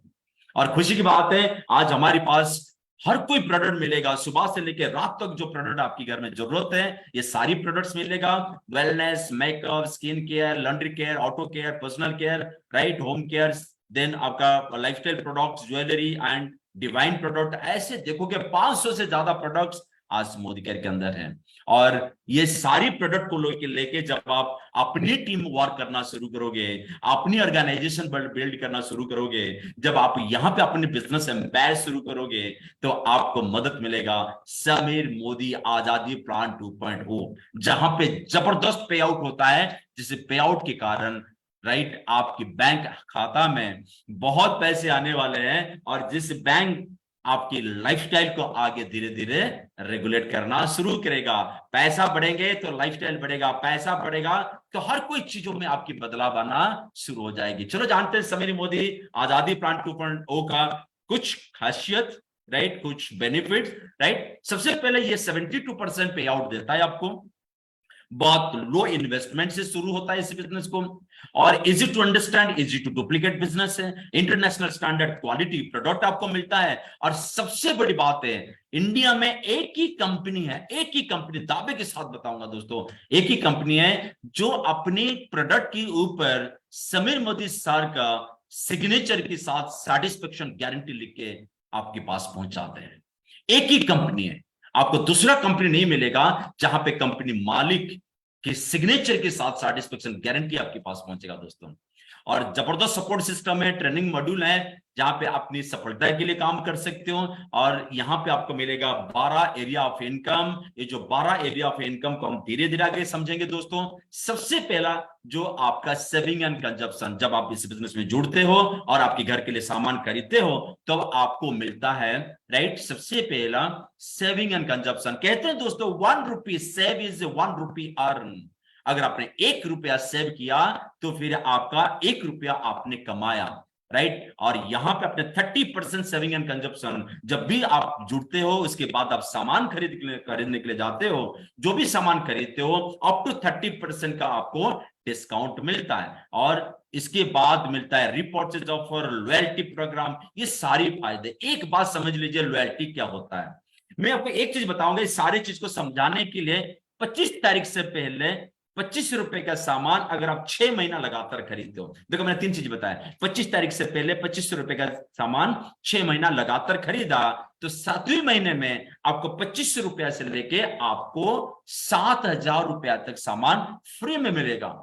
और खुशी की बात है, आज हमारे पास हर कोई प्रोडक्ट मिलेगा, सुबह से लेकर रात तक जो प्रोडक्ट आपकी घर में जरूरत है, ये सारी प्रोडक्ट्स मिलेगा। Wellness, makeup, skin care, laundry care, auto care, personal care, right, home care, then आपका lifestyle products, jewellery and divine product. ऐसे देखोगे 500 से ज्यादा प्रोडक्ट्स आज मोदी केयर के अंदर है। और ये सारी प्रोडक्ट को लेके जब आप अपनी टीम वर्क करना शुरू करोगे, अपनी ऑर्गेनाइजेशन बिल्ड करना शुरू करोगे, जब आप यहाँ पे अपने बिजनेस एम्पायर शुरू करोगे, तो आपको मदद मिलेगा समीर मोदी आजादी प्लान 2.0, जहां पे जबरदस्त पे आउट होता है, जिसे पे आउट के कारण, राइट, आपकी बैंक खाता में बहुत पैसे आने वाले हैं। और जिस बैंक आपकी लाइफस्टाइल को आगे धीरे धीरे रेगुलेट करना शुरू करेगा, पैसा बढ़ेंगे तो लाइफस्टाइल बढ़ेगा, पैसा बढ़ेगा तो हर कोई चीजों में आपकी बदलाव आना शुरू हो जाएगी। चलो जानते हैं समीर मोदी आजादी प्लान 2.0 का कुछ खासियत, राइट, कुछ बेनिफिट, राइट। सबसे पहले ये 72% पे आउट देता है आपको, बहुत लो इन्वेस्टमेंट से शुरू होता है इस बिजनेस को, और easy to understand, easy to duplicate business है, इंटरनेशनल स्टैंडर्ड क्वालिटी प्रोडक्ट आपको मिलता है, और सबसे बड़ी बात है इंडिया में एक ही कंपनी है, एक ही कंपनी, दावे के साथ बताऊंगा दोस्तों, एक ही कंपनी है जो अपनी प्रोडक्ट के ऊपर समीर मोदी सर का सिग्नेचर के साथ सेटिस्फेक्शन गारंटी लिख के आपके पास पहुंचाते हैं। एक ही कंपनी है, आपको दूसरा कंपनी नहीं मिलेगा जहां पे कंपनी मालिक के सिग्नेचर के साथ सेटिस्फेक्शन गारंटी आपके पास पहुंचेगा दोस्तों। और जबरदस्त सपोर्ट सिस्टम है, ट्रेनिंग मॉड्यूल है जहां पे अपनी सफलता के लिए काम कर सकते हो, और यहाँ पे आपको मिलेगा 12 एरिया ऑफ इनकम। ये जो 12 एरिया ऑफ इनकम को हम धीरे धीरे आगे समझेंगे दोस्तों। सबसे पहला जो आपका सेविंग एंड कंजप्शन, जब आप इस बिजनेस में जुड़ते हो और आपके घर के लिए सामान खरीदते हो तो आपको मिलता है, राइट, सबसे पहला सेविंग एंड कंजप्शन। कहते हैं दोस्तों 1 रुपी सेव इज 1 रुपी अर्न। अगर आपने 1 रुपया सेव किया तो फिर आपका 1 रुपया आपने कमाया, राइट। और यहां पे अपने 30% सेविंग एंड कंजप्शन, जब भी आप जुड़ते हो उसके बाद आप सामान खरीदने के लिए जाते हो, जो भी सामान खरीदते हो अप टू 30% का आपको डिस्काउंट मिलता है, और इसके बाद मिलता है रिपर्चेज ऑफर, लॉयल्टी प्रोग्राम। ये सारी फायदे, एक बात समझ लीजिए लॉयल्टी क्या होता है। मैं आपको एक चीज बताऊंगा, इस सारी चीज को समझाने के लिए 25 तारीख से पहले 25 रुपए का सामान अगर आप 6 महीना लगातार खरीदते हो, देखो मैंने 3 चीज बताया, 25 तारीख से पहले 25 रुपए का सामान 6 महीना लगातार खरीदा तो 7वें महीने में आपको 25 रुपया से लेके आपको 7,000 रुपया तक सामान फ्री में मिलेगा।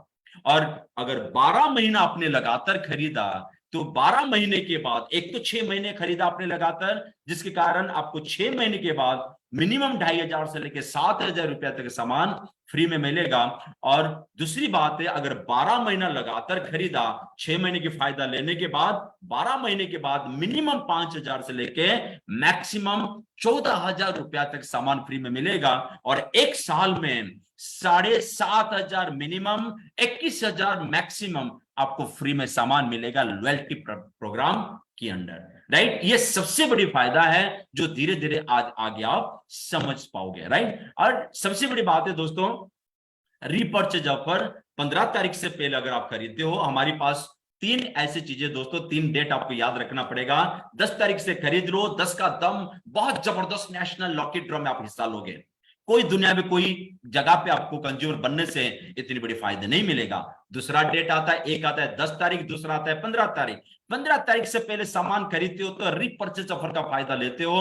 और अगर 12 महीना आपने लगातार खरीदा तो 12 महीने के बाद, एक तो 6 महीने खरीदा आपने लगातार, जिसके कारण आपको 6 महीने के बाद मिनिमम 2,500 से लेकर 7,000 रुपया तक सामान फ्री में मिलेगा। और दूसरी बात है, अगर 12 महीना लगातार खरीदा, 6 महीने की फायदा लेने के बाद 12 महीने के बाद मिनिमम 5,000 से लेके मैक्सिमम 14,000 रुपया तक सामान फ्री में मिलेगा। और एक साल में 7,500 मिनिमम, 21,000 मैक्सिमम आपको फ्री में सामान मिलेगा लॉयल्टी प्रोग्राम के अंडर, राइट। ये सबसे बड़ी फायदा है जो धीरे धीरे आज आगे आप समझ पाओगे, राइट। और सबसे बड़ी बात है दोस्तों, रीपर्चेज ऑफर 15 तारीख से पहले अगर आप खरीदते हो, हमारे पास 3 ऐसी चीजें दोस्तों, 3 डेट आपको याद रखना पड़ेगा। 10 तारीख से खरीद लो, 10 का दम, बहुत जबरदस्त नेशनल लॉकी ड्रॉ में आप हिस्सा लोगे। कोई दुनिया में कोई जगह पे आपको कंज्यूमर बनने से इतनी बड़ी फायदे नहीं मिलेगा। दूसरा डेट आता है, एक आता है 10 तारीख, दूसरा आता है 15 तारीख। 15 तारीख से पहले सामान खरीदते हो तो रीपर्चेज ऑफर का फायदा लेते हो।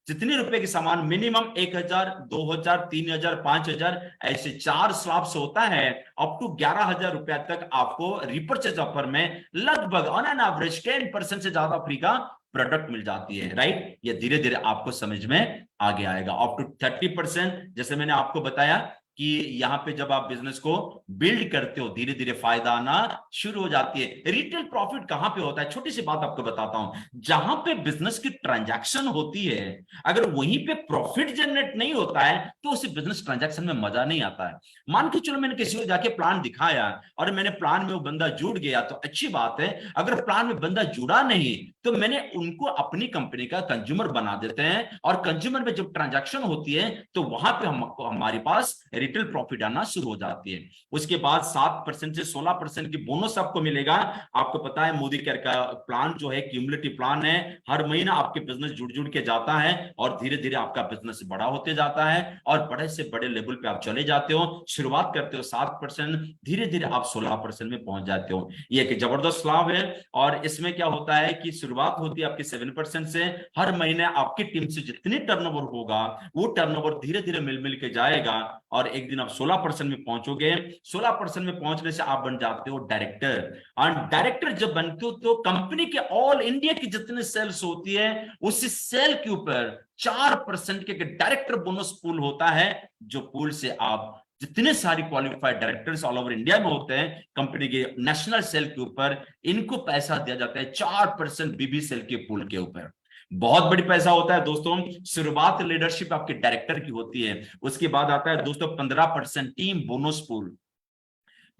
जितने रुपए के सामान मिनिमम 1,000, 2,000, 3,000, 5,000, ऐसे 4 स्लॉट्स होता है, अप टू 11,000 रुपया तक आपको रिपर्चेज ऑफर में लगभग ऑन एन एवरेज 10% से ज्यादा फ्री का प्रोडक्ट मिल जाती है, राइट। ये धीरे धीरे आपको समझ में आगे आएगा। अप टू 30%, जैसे मैंने आपको बताया कि यहाँ पे जब आप बिजनेस को बिल्ड करते हो धीरे धीरे फायदा आना शुरू हो जाती है। रिटेल प्रॉफिट कहां पे होता है, छोटी सी बात आपको बताता हूं। जहां पे बिजनेस की ट्रांजैक्शन होती है, अगर वहीं पे प्रॉफिट जनरेट नहीं होता है तो उस बिजनेस ट्रांजैक्शन में मजा नहीं आता है। मान के चलो मैंने किसी को जाके प्लान दिखाया और मैंने प्लान में वो बंदा जुड़ गया तो अच्छी बात है। अगर प्लान में बंदा जुड़ा नहीं तो मैंने उनको अपनी कंपनी का कंज्यूमर बना देते हैं, और कंज्यूमर में जब ट्रांजैक्शन होती है तो वहां पे हमारे पास रिटेल प्रॉफिट आना शुरू हो जाती है। उसके बाद 7% से 16% की बोनस आपको मिलेगा। आपको पता है मोदी केयर का प्लान जो है क्यूमुलेटिव प्लान है, हर महीना आपके बिजनेस जुड़ जुड़ के जाता है और धीरे धीरे आपका बिजनेस बड़ा होते जाता है और बड़े से बड़े लेवल पे आप चले जाते हो। शुरुआत करते हो 7%, धीरे धीरे आप 16% में पहुंच जाते हो। ये एक जबरदस्त लाभ है। और इसमें क्या होता है कि शुरुआत होती है आपकी 7% से, हर महीने आपकी टीम से जितनी टर्नओवर होगा वो टर्नओवर धीरे धीरे मिल मिल के जाएगा और एक दिन आप 16% में पहुंचोगे। 16% में पहुंचने से आप बन जाते हो डायरेक्टर, और डायरेक्टर जब बनते हो तो कंपनी के ऑल इंडिया की जितनी सेल्स होती है उसी सेल के ऊपर 4% के डायरेक्टर बोनस पूल होता है, जो पूल से आप जितने सारी qualified directors all over India में होते हैं कंपनी के नेशनल सेल के ऊपर, इनको पैसा दिया जाता है 4% बीबी सेल के पूल के ऊपर। बहुत बड़ी पैसा होता है दोस्तों। शुरुआत लीडरशिप आपके डायरेक्टर की होती है, उसके बाद आता है दोस्तों 15% team bonus pool.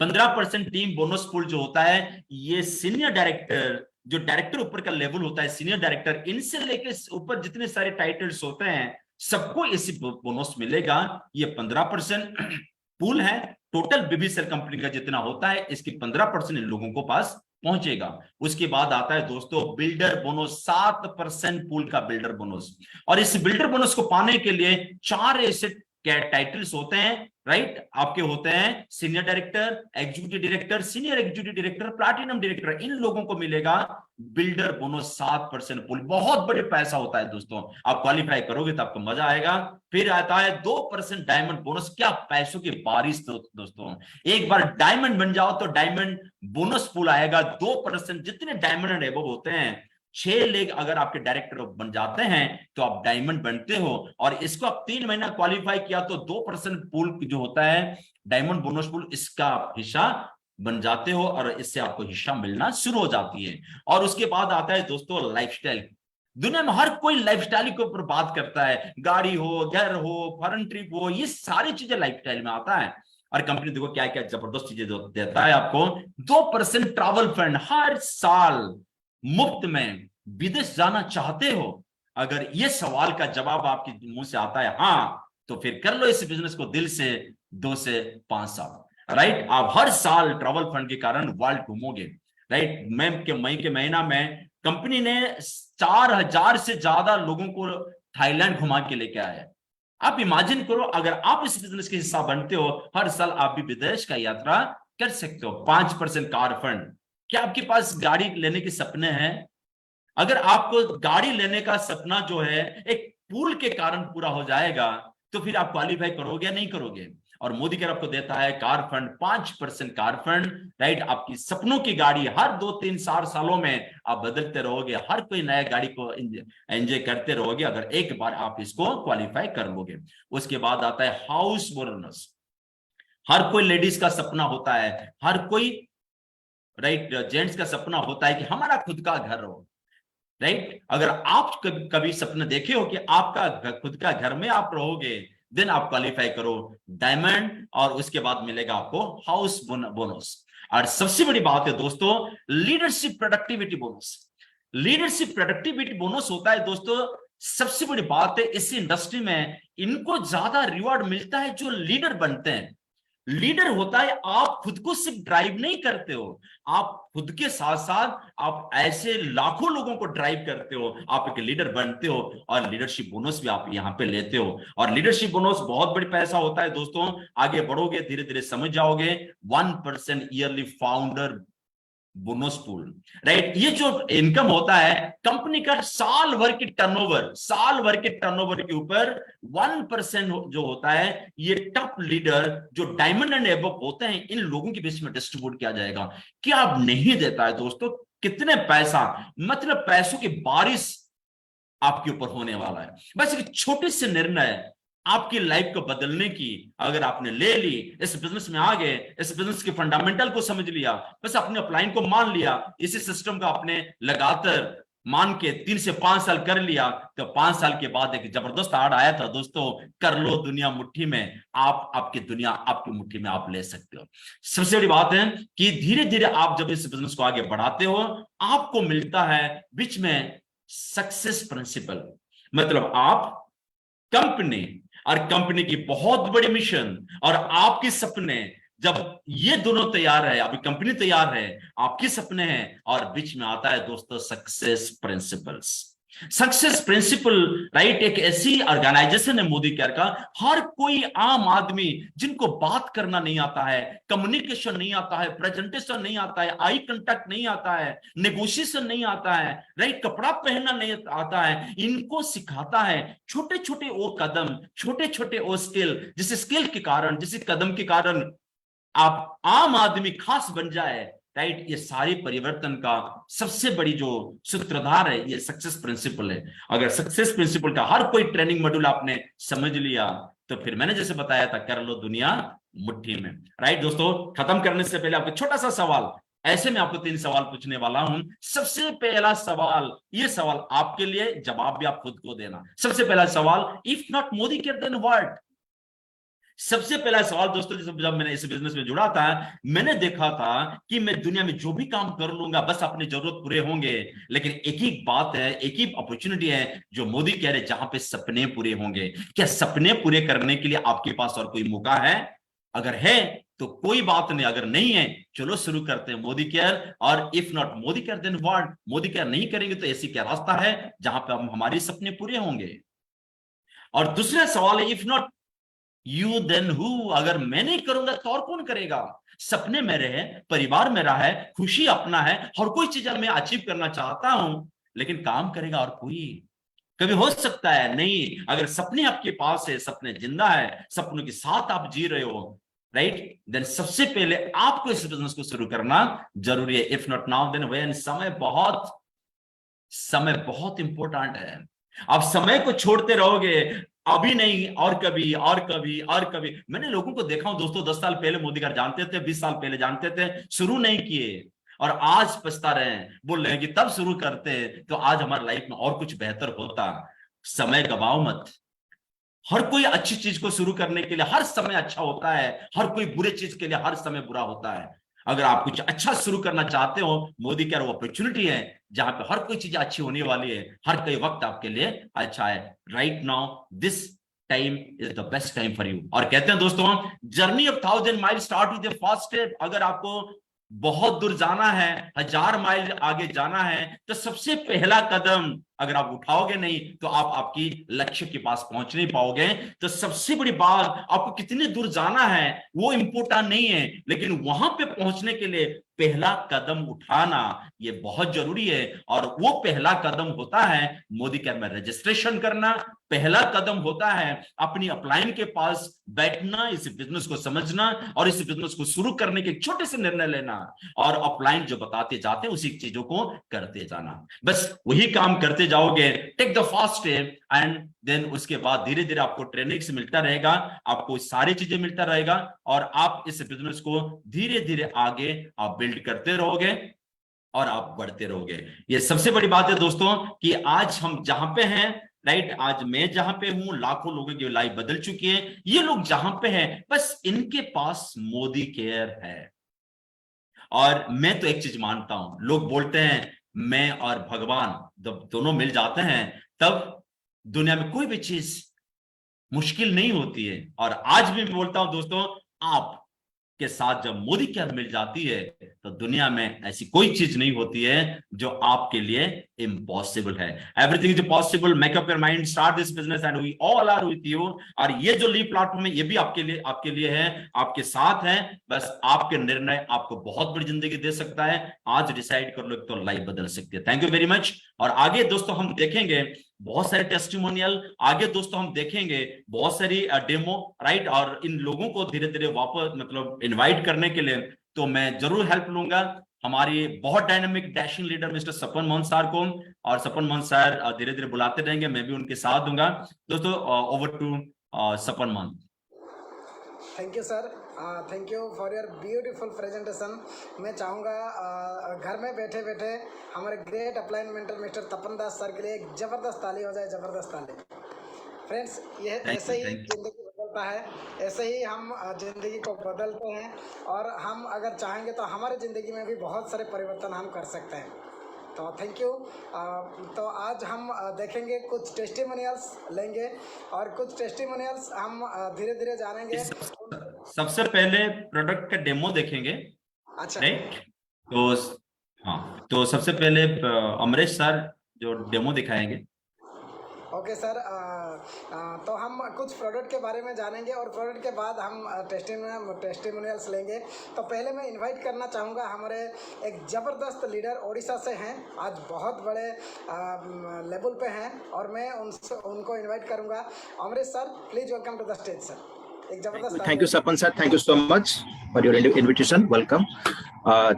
15% team bonus pool जो होता है ये सीनियर डायरेक्टर जो डायरेक्टर ऊपर का लेवल होता है, सीनियर डायरेक्टर, इनसे लेकर ऊपर जितने सारे टाइटल्स होते हैं सबको इसी बोनस मिलेगा। ये 15% पूल है, टोटल बीबीसीएल कंपनी का जितना होता है इसकी 15% इन लोगों को पास पहुंचेगा। उसके बाद आता है दोस्तों बिल्डर बोनस, 7% पूल का बिल्डर बोनस। और इस बिल्डर बोनस को पाने के लिए 4 ऐसे टाइटल्स होते हैं, राइट। आपके होते हैं senior director, executive director, senior executive director, platinum director, इन लोगों को मिलेगा बिल्डर बोनस 7% पूल। बहुत बड़े पैसा होता है दोस्तों, आप क्वालिफाई करोगे तो आपको मजा आएगा। फिर आता है 2% डायमंड बोनस। क्या पैसों की बारिश दोस्तों, एक बार डायमंड बन जाओ तो डायमंड बोनस पूल आएगा 2%। जितने डायमंड एंड एबव होते हैं, 6 लेग अगर आपके डायरेक्टर बन जाते हैं तो आप डायमंड बनते हो। और इसको आप 3 महीना क्वालिफाई किया तो 2% पूल जो होता है डायमंड बोनस पूल, इसका आप हिस्सा बन जाते हो और इससे आपको हिस्सा मिलना शुरू हो जाती है। और उसके बाद आता है दोस्तों लाइफस्टाइल। दुनिया में हर कोई लाइफस्टाइल के ऊपर बात करता है, गाड़ी हो, घर हो, फॉरेन ट्रिप हो, ये सारी चीजें लाइफस्टाइल में आता है। और कंपनी देखो क्या क्या जबरदस्त चीजें देता है आपको। 2% ट्रैवल फंड, हर साल मुफ्त में विदेश जाना चाहते हो? अगर ये सवाल का जवाब आपके मुंह से आता है हाँ, तो फिर कर लो इस बिजनेस को दिल से 2 से 5 साल, राइट। आप हर साल ट्रैवल फंड के कारण वर्ल्ड घूमोगे, राइट। मई के महीना में कंपनी ने 4000 से ज्यादा लोगों को थाईलैंड घुमा के लेके आया। आप इमेजिन करो, अगर आप इस बिजनेस के हिस्सा बनते हो, हर साल आप भी विदेश का यात्रा कर सकते हो। 5% कार फंड। क्या आपके पास गाड़ी लेने के सपने हैं? अगर आपको गाड़ी लेने का सपना जो है एक पूल के कारण पूरा हो जाएगा, तो फिर आप क्वालिफाई करोगे या नहीं करोगे? और मोदी केयर आपको देता है car fund, 5% car fund, right. आपकी सपनों की गाड़ी हर 2-3 सालों में आप बदलते रहोगे, हर कोई नया गाड़ी को एंजॉय करते रहोगे अगर एक बार आप इसको क्वालिफाई कर लोगे। उसके बाद आता है हाउस बोनस। हर कोई लेडीज का सपना होता है, हर कोई, राइट, जेंट्स का सपना होता है कि हमारा खुद का घर हो, राइट। अगर आप कभी सपना देखे हो कि आपका खुद का घर में आप रहोगे, देन आप क्वालिफाई करो डायमंड, और उसके बाद मिलेगा आपको हाउस बोनस। और सबसे बड़ी बात है दोस्तों leadership productivity bonus. Leadership productivity bonus होता है दोस्तों, सबसे बड़ी बात है इस इंडस्ट्री में इनको ज्यादा रिवॉर्ड मिलता है जो लीडर बनते हैं। लीडर होता है आप खुद को सिर्फ ड्राइव नहीं करते हो, आप खुद के साथ साथ आप ऐसे लाखों लोगों को ड्राइव करते हो, आप एक लीडर बनते हो। और लीडरशिप बोनस भी आप यहाँ पे लेते हो। और लीडरशिप बोनस बहुत बड़ी पैसा होता है दोस्तों, आगे बढ़ोगे धीरे धीरे समझ जाओगे। 1% yearly founder bonus pool, right. ये जो इनकम होता है कंपनी का साल भर की टर्नओवर, साल भर के टर्नओवर के ऊपर 1% जो होता है, ये टॉप लीडर जो डायमंड एंड एबव होते हैं इन लोगों के बीच में डिस्ट्रीब्यूट किया जाएगा। क्या अब नहीं देता है दोस्तों? कितने पैसा, मतलब पैसों की बारिश आपके ऊपर होने वाला है। बस एक छोटे से निर्णय आपकी लाइफ को बदलने की अगर आपने ले ली, इस बिजनेस में आ गए, इस बिजनेस के फंडामेंटल को समझ लिया, बस अपने अपलाइन को मान लिया, इसी सिस्टम का आपने लगातार मान के 3 से 5 साल कर लिया, तो 5 साल के बाद एक जबरदस्त आड़ आया था दोस्तों, कर लो दुनिया मुट्ठी में। आप आपकी दुनिया आपकी मुट्ठी में आप ले सकते हो। सबसे बड़ी बात है कि धीरे धीरे आप जब इस बिजनेस को आगे बढ़ाते हो, आपको मिलता है बीच में सक्सेस प्रिंसिपल। मतलब आप, कंपनी और कंपनी की बहुत बड़ी मिशन और आपके सपने, जब ये दोनों तैयार है, आपकी कंपनी तैयार है, आपके सपने हैं, और बीच में आता है दोस्तों success principles. Success principle, right, एक ऐसी ऑर्गेनाइजेशन है मोदी केयर का, हर कोई आम आदमी जिनको बात करना नहीं आता है, कम्युनिकेशन नहीं आता है, प्रेजेंटेशन नहीं आता है, आई कांटेक्ट नहीं आता है, नेगोशिएशन नहीं आता है, राइट, कपड़ा पहनना नहीं आता है, इनको सिखाता है छोटे छोटे वो कदम, छोटे छोटे वो स्किल, जिस स्किल के कारण, जिस कदम के कारण आप आम आदमी खास बन जाए, राइट। ये सारी परिवर्तन का सबसे बड़ी जो सूत्रधार है ये सक्सेस प्रिंसिपल है। अगर सक्सेस प्रिंसिपल का हर कोई ट्रेनिंग मॉड्यूल आपने समझ लिया, तो फिर मैंने जैसे बताया था कर लो दुनिया मुट्ठी में, राइट। दोस्तों खत्म करने से पहले आपको छोटा सा सवाल, ऐसे में आपको 3 सवाल पूछने वाला हूं। सबसे पहला सवाल, ये सवाल आपके लिए, जवाब भी आप खुद को देना। सबसे पहला सवाल, if not Modicare then what? सबसे पहला सवाल दोस्तों, जब मैंने इस बिजनेस में जुड़ा था, मैंने देखा था कि मैं दुनिया में जो भी काम कर लूंगा बस अपनी जरूरत पूरे होंगे। लेकिन एक ही बात है, एक ही अपॉर्चुनिटी है जो मोदी कह रहे, जहां पे सपने पूरे होंगे। क्या सपने पूरे करने के लिए आपके पास और कोई मौका है? अगर है तो कोई बात नहीं, अगर नहीं है चलो शुरू करते हैं मोदी केयर। और if not Modicare then what? Modicare नहीं करेंगे तो ऐसी क्या रास्ता है जहां पे हम हमारे सपने पूरे होंगे? और दूसरा सवाल है, if not you then who? अगर मैं नहीं करूंगा तो और कौन करेगा? सपने मेरे हैं, परिवार मेरा है, खुशी अपना है, हर कोई चीज मैं अचीव करना चाहता हूं, लेकिन काम करेगा और कोई? कभी हो सकता है नहीं। अगर सपने आपके पास है, सपने जिंदा है, सपनों के साथ आप जी रहे हो, राइट, देन सबसे पहले आपको इस बिजनेस को शुरू करना जरूरी है। If not now then when? समय बहुत इंपॉर्टेंट है। आप समय को छोड़ते रहोगे, अभी नहीं और कभी और कभी और कभी। मैंने लोगों को देखा हूं दोस्तों, 10 साल पहले मोदी का जानते थे, 20 साल पहले जानते थे, शुरू नहीं किए, और आज पछता रहे हैं, बोल रहे हैं कि तब शुरू करते तो आज हमारी लाइफ में और कुछ बेहतर होता। समय गवाओ मत। हर कोई अच्छी चीज को शुरू करने के लिए हर समय अच्छा होता है, हर कोई बुरे चीज के लिए हर समय बुरा होता है। अगर आप कुछ अच्छा शुरू करना चाहते हो, मोदी क्या वो अपॉर्चुनिटी है जहां पे हर कोई चीज अच्छी होने वाली है, हर कोई वक्त आपके लिए अच्छा है। Right now this time is the best time for you. और कहते हैं दोस्तों, journey of 1000 mile start with the first step. अगर आपको बहुत दूर जाना है, 1000 माइल आगे जाना है, तो सबसे पहला कदम अगर आप उठाओगे नहीं तो आप आपकी लक्ष्य के पास पहुंच नहीं पाओगे। तो सबसे बड़ी बात, आपको कितने दूर जाना है वो इंपॉर्टेंट नहीं है, लेकिन वहां पे पहुंचने के लिए पहला कदम उठाना ये बहुत जरूरी है। और वो पहला कदम होता है मोदी केयर में रजिस्ट्रेशन करना। पहला कदम होता है अपनी अपलाइन के पास बैठना, इस बिजनेस को समझना और इस बिजनेस को शुरू करने के छोटे से निर्णय लेना, और अपलाइन जो बताते जाते हैं उसी चीजों को करते जाना। बस वही काम करते जाओगे, take the first step, and then उसके बाद धीरे धीरे आपको ट्रेनिंग से मिलता रहेगा, आपको सारी चीजें मिलता रहेगा, और आप इस बिजनेस को धीरे धीरे आगे आप बिल्ड करते रहोगे और आप बढ़ते रहोगे। ये सबसे बड़ी बात है दोस्तों कि आज हम जहां पे हैं, राइट, आज मैं जहां पे हूं, लाखों लोगों की लाइफ बदल चुकी है। ये लोग जहां पे हैं बस इनके पास मोदी केयर है। और मैं तो एक चीज मानता हूं, लोग बोलते हैं मैं और भगवान जब दोनों मिल जाते हैं तब दुनिया में कोई भी चीज मुश्किल नहीं होती है। और आज भी मैं बोलता हूं दोस्तों, आप के साथ जब मोदी केयर मिल जाती है तो दुनिया में ऐसी कोई चीज नहीं होती है जो आपके लिए इम्पॉसिबल है। Everything is possible, make up your mind, start this business and we all are with you. और ये जो लीव प्लेटफॉर्म है ये भी आपके लिए है, आपके साथ है। बस आपके निर्णय आपको बहुत बड़ी जिंदगी दे सकता है। आज डिसाइड कर लो तो लाइफ बदल सकती है। Thank you very much. और आगे दोस्तों हम देखेंगे बहुत सारे टेस्टिमोनियल, आगे दोस्तों हम देखेंगे बहुत सारी डेमो, राइट। और इन लोगों को धीरे धीरे वापस मतलब इनवाइट करने के लिए तो मैं जरूर हेल्प लूंगा हमारी बहुत डायनामिक डैशिंग लीडर मिस्टर सपन मोहन सर को। और सपन मोहन सर धीरे धीरे बुलाते रहेंगे, मैं भी उनके साथ दूंगा। दोस्तों over to Sapan Mohan. Thank you sir, thank you for your beautiful presentation. मैं चाहूँगा घर में बैठे बैठे हमारे great upline mentor mister Tapan Das sir के लिए एक ज़बरदस्त ताली हो जाए, ज़बरदस्त ताली। फ्रेंड्स, यह ऐसे ही ज़िंदगी बदलता है, ऐसे ही हम ज़िंदगी को बदलते हैं, और हम अगर चाहेंगे तो हमारी ज़िंदगी में भी बहुत सारे परिवर्तन हम कर सकते हैं। तो थैंक यू। तो आज हम देखेंगे कुछ टेस्टिमोनियल्स लेंगे, और कुछ टेस्टिमोनियल्स हम धीरे धीरे जानेंगे। सबसे पहले प्रोडक्ट का डेमो देखेंगे, अच्छा, राइट। तो हाँ, तो सबसे पहले अमरीश सर जो डेमो दिखाएंगे। ओके सर, तो हम कुछ प्रोडक्ट के बारे में जानेंगे और प्रोडक्ट के बाद हम टेस्टिमोनियल्स लेंगे। तो पहले मैं इनवाइट करना चाहूँगा, हमारे एक ज़बरदस्त लीडर ओडिशा से हैं, आज बहुत बड़े लेवल पे हैं, और मैं उनको इनवाइट करूँगा। Amrish sir, please welcome to the stage sir. एक जबरदस्त Thank you, Sapan sir. Thank you so much for your invitation. Welcome.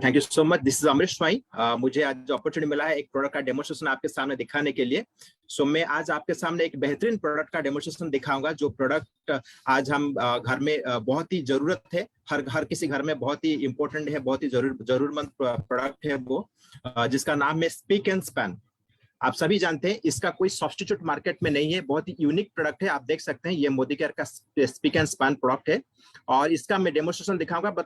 Thank you so much. This is Amrish Swai. मुझे आज अपॉर्चुनिटी मिला है एक प्रोडक्ट का डेमोस्ट्रेशन आपके सामने दिखाने के लिए। सो मैं आज आपके सामने एक बेहतरीन प्रोडक्ट का डेमोस्ट्रेशन दिखाऊंगा, जो प्रोडक्ट आज हम घर में बहुत ही जरूरत है, हर किसी घर में बहुत ही इंपॉर्टेंट है, बहुत ही जरूरतमंद प्रोडक्ट है वो, जिसका नाम है स्पीक एंड स्पैन। आप सभी जानते हैं इसका कोई सब्स्टिट्यूट मार्केट में नहीं है, बहुत ही यूनिक प्रोडक्ट है। आप देख सकते हैं ये मोदी केयर का स्पीक एंड स्पैन प्रोडक्ट है और इसका मैं डेमोस्ट्रेशन दिखाऊंगा।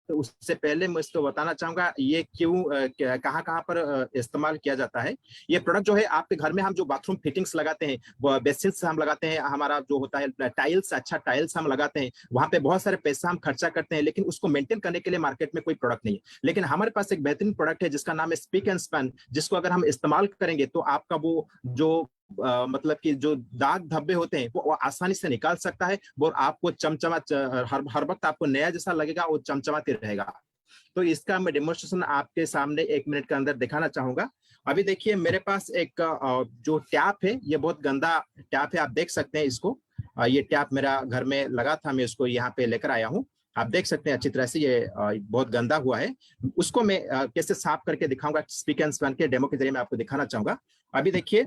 तो उससे पहले मैं इसको बताना चाहूंगा ये क्यों कहाँ पर इस्तेमाल किया जाता है। ये प्रोडक्ट जो है आपके घर में हम जो बाथरूम फिटिंग्स लगाते हैं, बेसिन्स हम लगाते हैं, हमारा जो होता है टाइल्स, अच्छा टाइल्स हम लगाते हैं, वहां पे बहुत सारे पैसा हम खर्चा करते हैं, लेकिन उसको मेंटेन करने के लिए मार्केट में कोई प्रोडक्ट नहीं है। लेकिन हमारे पास एक बेहतरीन प्रोडक्ट है जिसका नाम है स्पीक एंड स्पैन, जिसको अगर हम इस्तेमाल करेंगे तो आपका वो जो मतलब कि जो दाग धब्बे होते हैं वो आसानी से निकाल सकता है और आपको चमचमा हर वक्त आपको नया जैसा लगेगा, वो चमचमाते रहेगा। तो इसका मैं डेमोन्स्ट्रेशन आपके सामने 1 मिनट के अंदर दिखाना चाहूंगा। अभी देखिए मेरे पास एक जो टैप है, ये बहुत गंदा टैप है, आप देख सकते हैं इसको। ये टैप मेरा घर में लगा था, मैं इसको यहाँ पे लेकर आया हूँ। आप देख सकते हैं अच्छी तरह से ये बहुत गंदा हुआ है। उसको मैं कैसे साफ करके दिखाऊंगा, स्पीक एंड स्पैन के डेमो के जरिए मैं आपको दिखाना चाहूंगा। अभी देखिए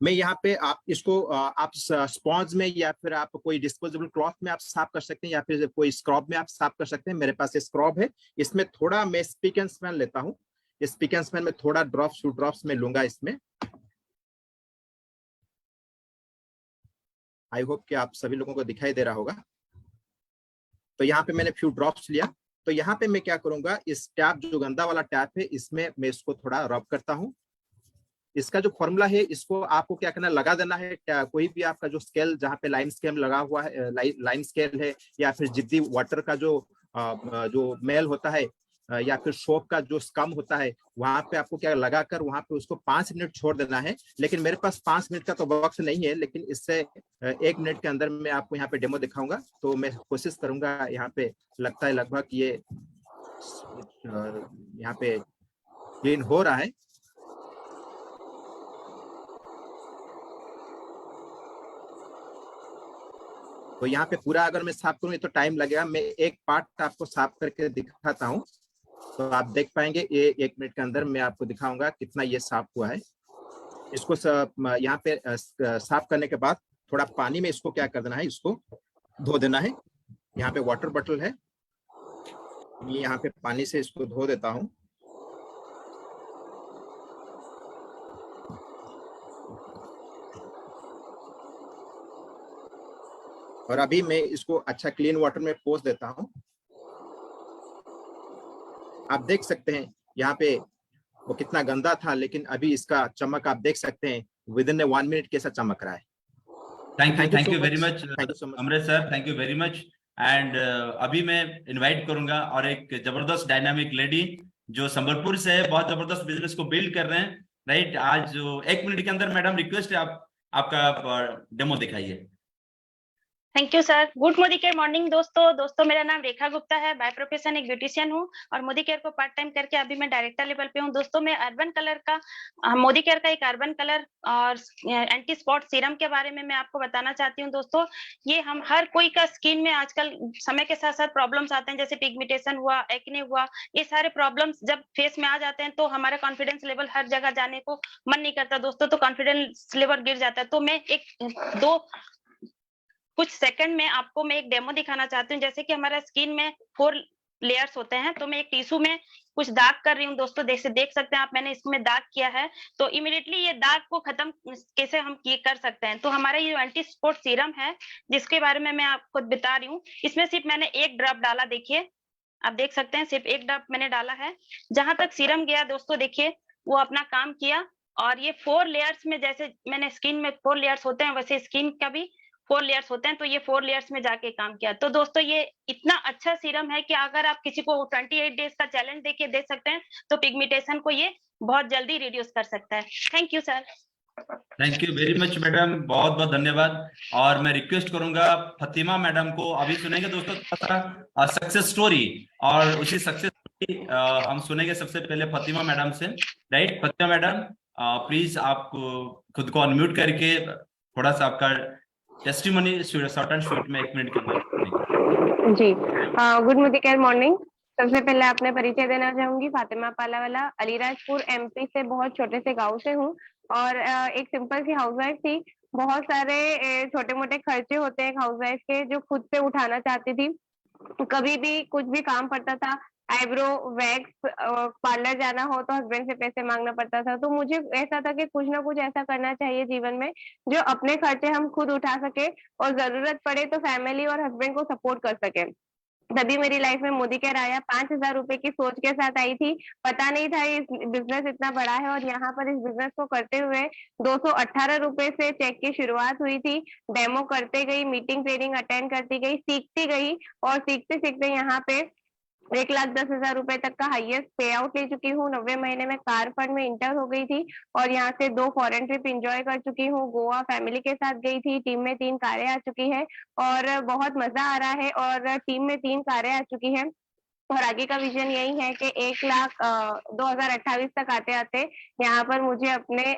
मैं यहाँ पे आप इसको आप स्पॉन्ज में या फिर आप कोई डिस्पोजेबल क्लॉथ में आप साफ कर सकते हैं या फिर कोई स्क्रब में आप साफ कर सकते हैं। मेरे पास ये स्क्रब है, इसमें थोड़ा मैं स्पीक एंड स्पैन लेता हूँ। स्पीक एंड स्पैन में थोड़ा ड्रॉप्स 2 ड्रॉप्स में लूंगा इसमें। आई होप कि आप सभी लोगों को दिखाई दे रहा होगा। तो यहाँ पे मैंने फ्यू ड्रॉप्स लिया। तो यहाँ पे मैं क्या करूंगा, इस टैप जो गंदा वाला टैप है इसमें मैं इसको थोड़ा रब करता हूँ। इसका जो फॉर्मूला है इसको आपको क्या करना, लगा देना है। कोई भी आपका जो स्केल जहाँ पे लाइम स्केल लगा हुआ है, लाइम स्केल है या फिर जिद्दी वाटर का जो मेल होता है या फिर सोप का जो स्कम होता है, वहां पे आपको क्या लगाकर वहां पे उसको 5 मिनट छोड़ देना है। लेकिन मेरे पास 5 मिनट का तो वक्त नहीं है, लेकिन इससे 1 मिनट के अंदर मैं आपको यहाँ पे डेमो दिखाऊंगा। तो मैं कोशिश करूंगा। यहाँ पे लगता है लगभग ये यहाँ पे क्लीन हो रहा है। तो यहाँ पे पूरा अगर मैं साफ करूँ तो टाइम लगेगा। मैं एक पार्ट आपको साफ करके दिखाता हूँ, तो आप देख पाएंगे। ये 1 मिनट के अंदर मैं आपको दिखाऊंगा कितना ये साफ हुआ है। इसको यहाँ पे साफ करने के बाद थोड़ा पानी में इसको क्या कर देना है, इसको धो देना है। यहाँ पे वाटर बॉटल है, मैं यहाँ पे पानी से इसको धो देता हूँ। और अभी मैं इसको अच्छा क्लीन वाटर में पोंछ देता हूँ। आप देख सकते हैं यहाँ पे वो कितना गंदा था, लेकिन अभी इसका चमक आप देख सकते हैं। विदिन 1 मिनट कैसा चमक रहा है। Thank you very much thank you so much Amrit sir, thank you very much. And अभी मैं इनवाइट करूंगा और एक जबरदस्त डायनामिक लेडी जो संबलपुर से है, बहुत जबरदस्त बिजनेस को बिल्ड कर रहे हैं, राइट। आज जो 1 मिनट के अंदर मैडम रिक्वेस्ट है, आप आपका डेमो दिखाइए। Thank you sir. Good Modicare morning दोस्तों मेरा नाम रेखा गुप्ता है। बाय प्रोफेशन एक ब्यूटिशियन हूँ और मोदी केयर को पार्ट टाइम करके अभी मैं डायरेक्टर लेवल पे हूँ। दोस्तों मैं अर्बन कलर का मोदी केयर का एक अर्बन कलर और एंटी स्पॉट सीरम के बारे में मैं आपको बताना चाहती हूँ। दोस्तों ये हम हर कोई का स्किन में आजकल समय के साथ साथ प्रॉब्लम्स आते हैं, जैसे पिगमेंटेशन हुआ, एक्ने हुआ, ये सारे प्रॉब्लम्स जब फेस में आ जाते हैं तो हमारा कॉन्फिडेंस लेवल हर जगह जाने को मन नहीं करता दोस्तों, तो कॉन्फिडेंस लेवल गिर जाता है। तो मैं कुछ सेकंड में आपको मैं एक डेमो दिखाना चाहती हूँ। जैसे कि हमारा स्किन में 4 लेयर्स होते हैं, तो मैं एक टिश्यू में कुछ दाग कर रही हूँ दोस्तों। देख सकते हैं आप, मैंने इसमें दाग किया है। तो इमीडिएटली ये दाग को खत्म कैसे हम कर सकते हैं, तो हमारा ये एंटी स्पॉट सीरम है जिसके बारे में मैं आपको बता रही हूँ। इसमें सिर्फ मैंने 1 ड्रॉप डाला, देखिए आप देख सकते हैं, सिर्फ 1 ड्रॉप मैंने डाला है। जहां तक सीरम गया दोस्तों, देखिए वो अपना काम किया। और ये 4 लेयर्स में, जैसे मैंने स्किन में 4 लेयर्स होते हैं वैसे स्किन का भी 4 लेयर्स होते हैं, तो ये 4 लेयर्स में जाके काम किया। तो दोस्तों ये इतना अच्छा सीरम है कि अगर आप किसी को 28 डेज का चैलेंज देके दे सकते हैं तो पिगमेंटेशन को ये बहुत जल्दी रिड्यूस कर सकता है। Thank you sir. Thank you very much madam, बहुत बहुत धन्यवाद। और मैं रिक्वेस्ट करूंगा फतिमा मैडम को, अभी सुनेंगे दोस्तों थोड़ा सक्सेस स्टोरी, और उसी सक्सेस स्टोरी हम सुनेंगे सबसे पहले फतिमा मैडम से, राइट। फतिमा मैडम प्लीज आप खुद को अनम्यूट करके थोड़ा सा आपका टेस्टिमनी शॉर्ट एंड स्वीट में 1 मिनट के अंदर जी। Good Modicare morning. सबसे पहले आपने परिचय देना चाहूंगी, फातिमा पालावाला, अलीराजपुर एमपी से बहुत छोटे से गांव से हूँ और एक सिंपल सी हाउसवाइफ थी। बहुत सारे छोटे मोटे खर्चे होते हैं हाउसवाइफ के जो खुद से उठाना चाहती थी। कभी भी कुछ भी काम पड़ता था आईब्रो वैक्स पार्लर जाना हो तो हस्बैंड से पैसे मांगना पड़ता था। तो मुझे ऐसा था कि कुछ ना कुछ ऐसा करना चाहिए जीवन में जो अपने खर्चे हम खुद उठा सके और जरूरत पड़े तो फैमिली और हस्बैंड को सपोर्ट कर सके। तभी मेरी लाइफ में मोदी केयर आया। 5,000 रुपए की सोच के साथ आई थी। पता नहीं था ये बिजनेस इतना बड़ा है और यहाँ पर इस बिजनेस को करते हुए 218 रुपए से चेक की शुरुआत हुई थी। डेमो करते गई, मीटिंग ट्रेनिंग अटेंड करती गई, सीखती गई और सीखते सीखते यहाँ पे 1,10,000 रुपए तक का हाईएस्ट पे आउट ले चुकी हूँ। 90 महीने में कार फंड में इंटर हो गई थी और यहाँ से 2 फॉरेन ट्रिप एंजॉय कर चुकी हूँ। गोवा फैमिली के साथ गई थी। टीम में 3 कारें आ चुकी है और बहुत मजा आ रहा है और टीम में 3 कारें आ चुकी है और आगे का विजन यही है कि 1 लाख 2028 तक आते आते यहाँ पर मुझे अपने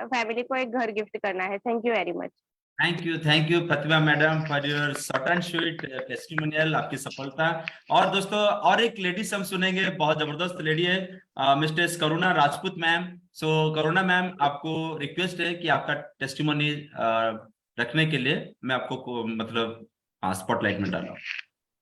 फैमिली को एक घर गिफ्ट करना है। Thank you very much. Thank you Pratibha madam for your short and sweet testimonial, आपकी सफलता। और दोस्तों और एक लेडीज हम सुनेंगे, बहुत जबरदस्त लेडी है, मिस्टर करुणा राजपूत मैम। सो करुणा मैम, आपको रिक्वेस्ट है कि आपका टेस्टिमोनी रखने के लिए मैं आपको मतलब स्पॉटलाइट में डाला।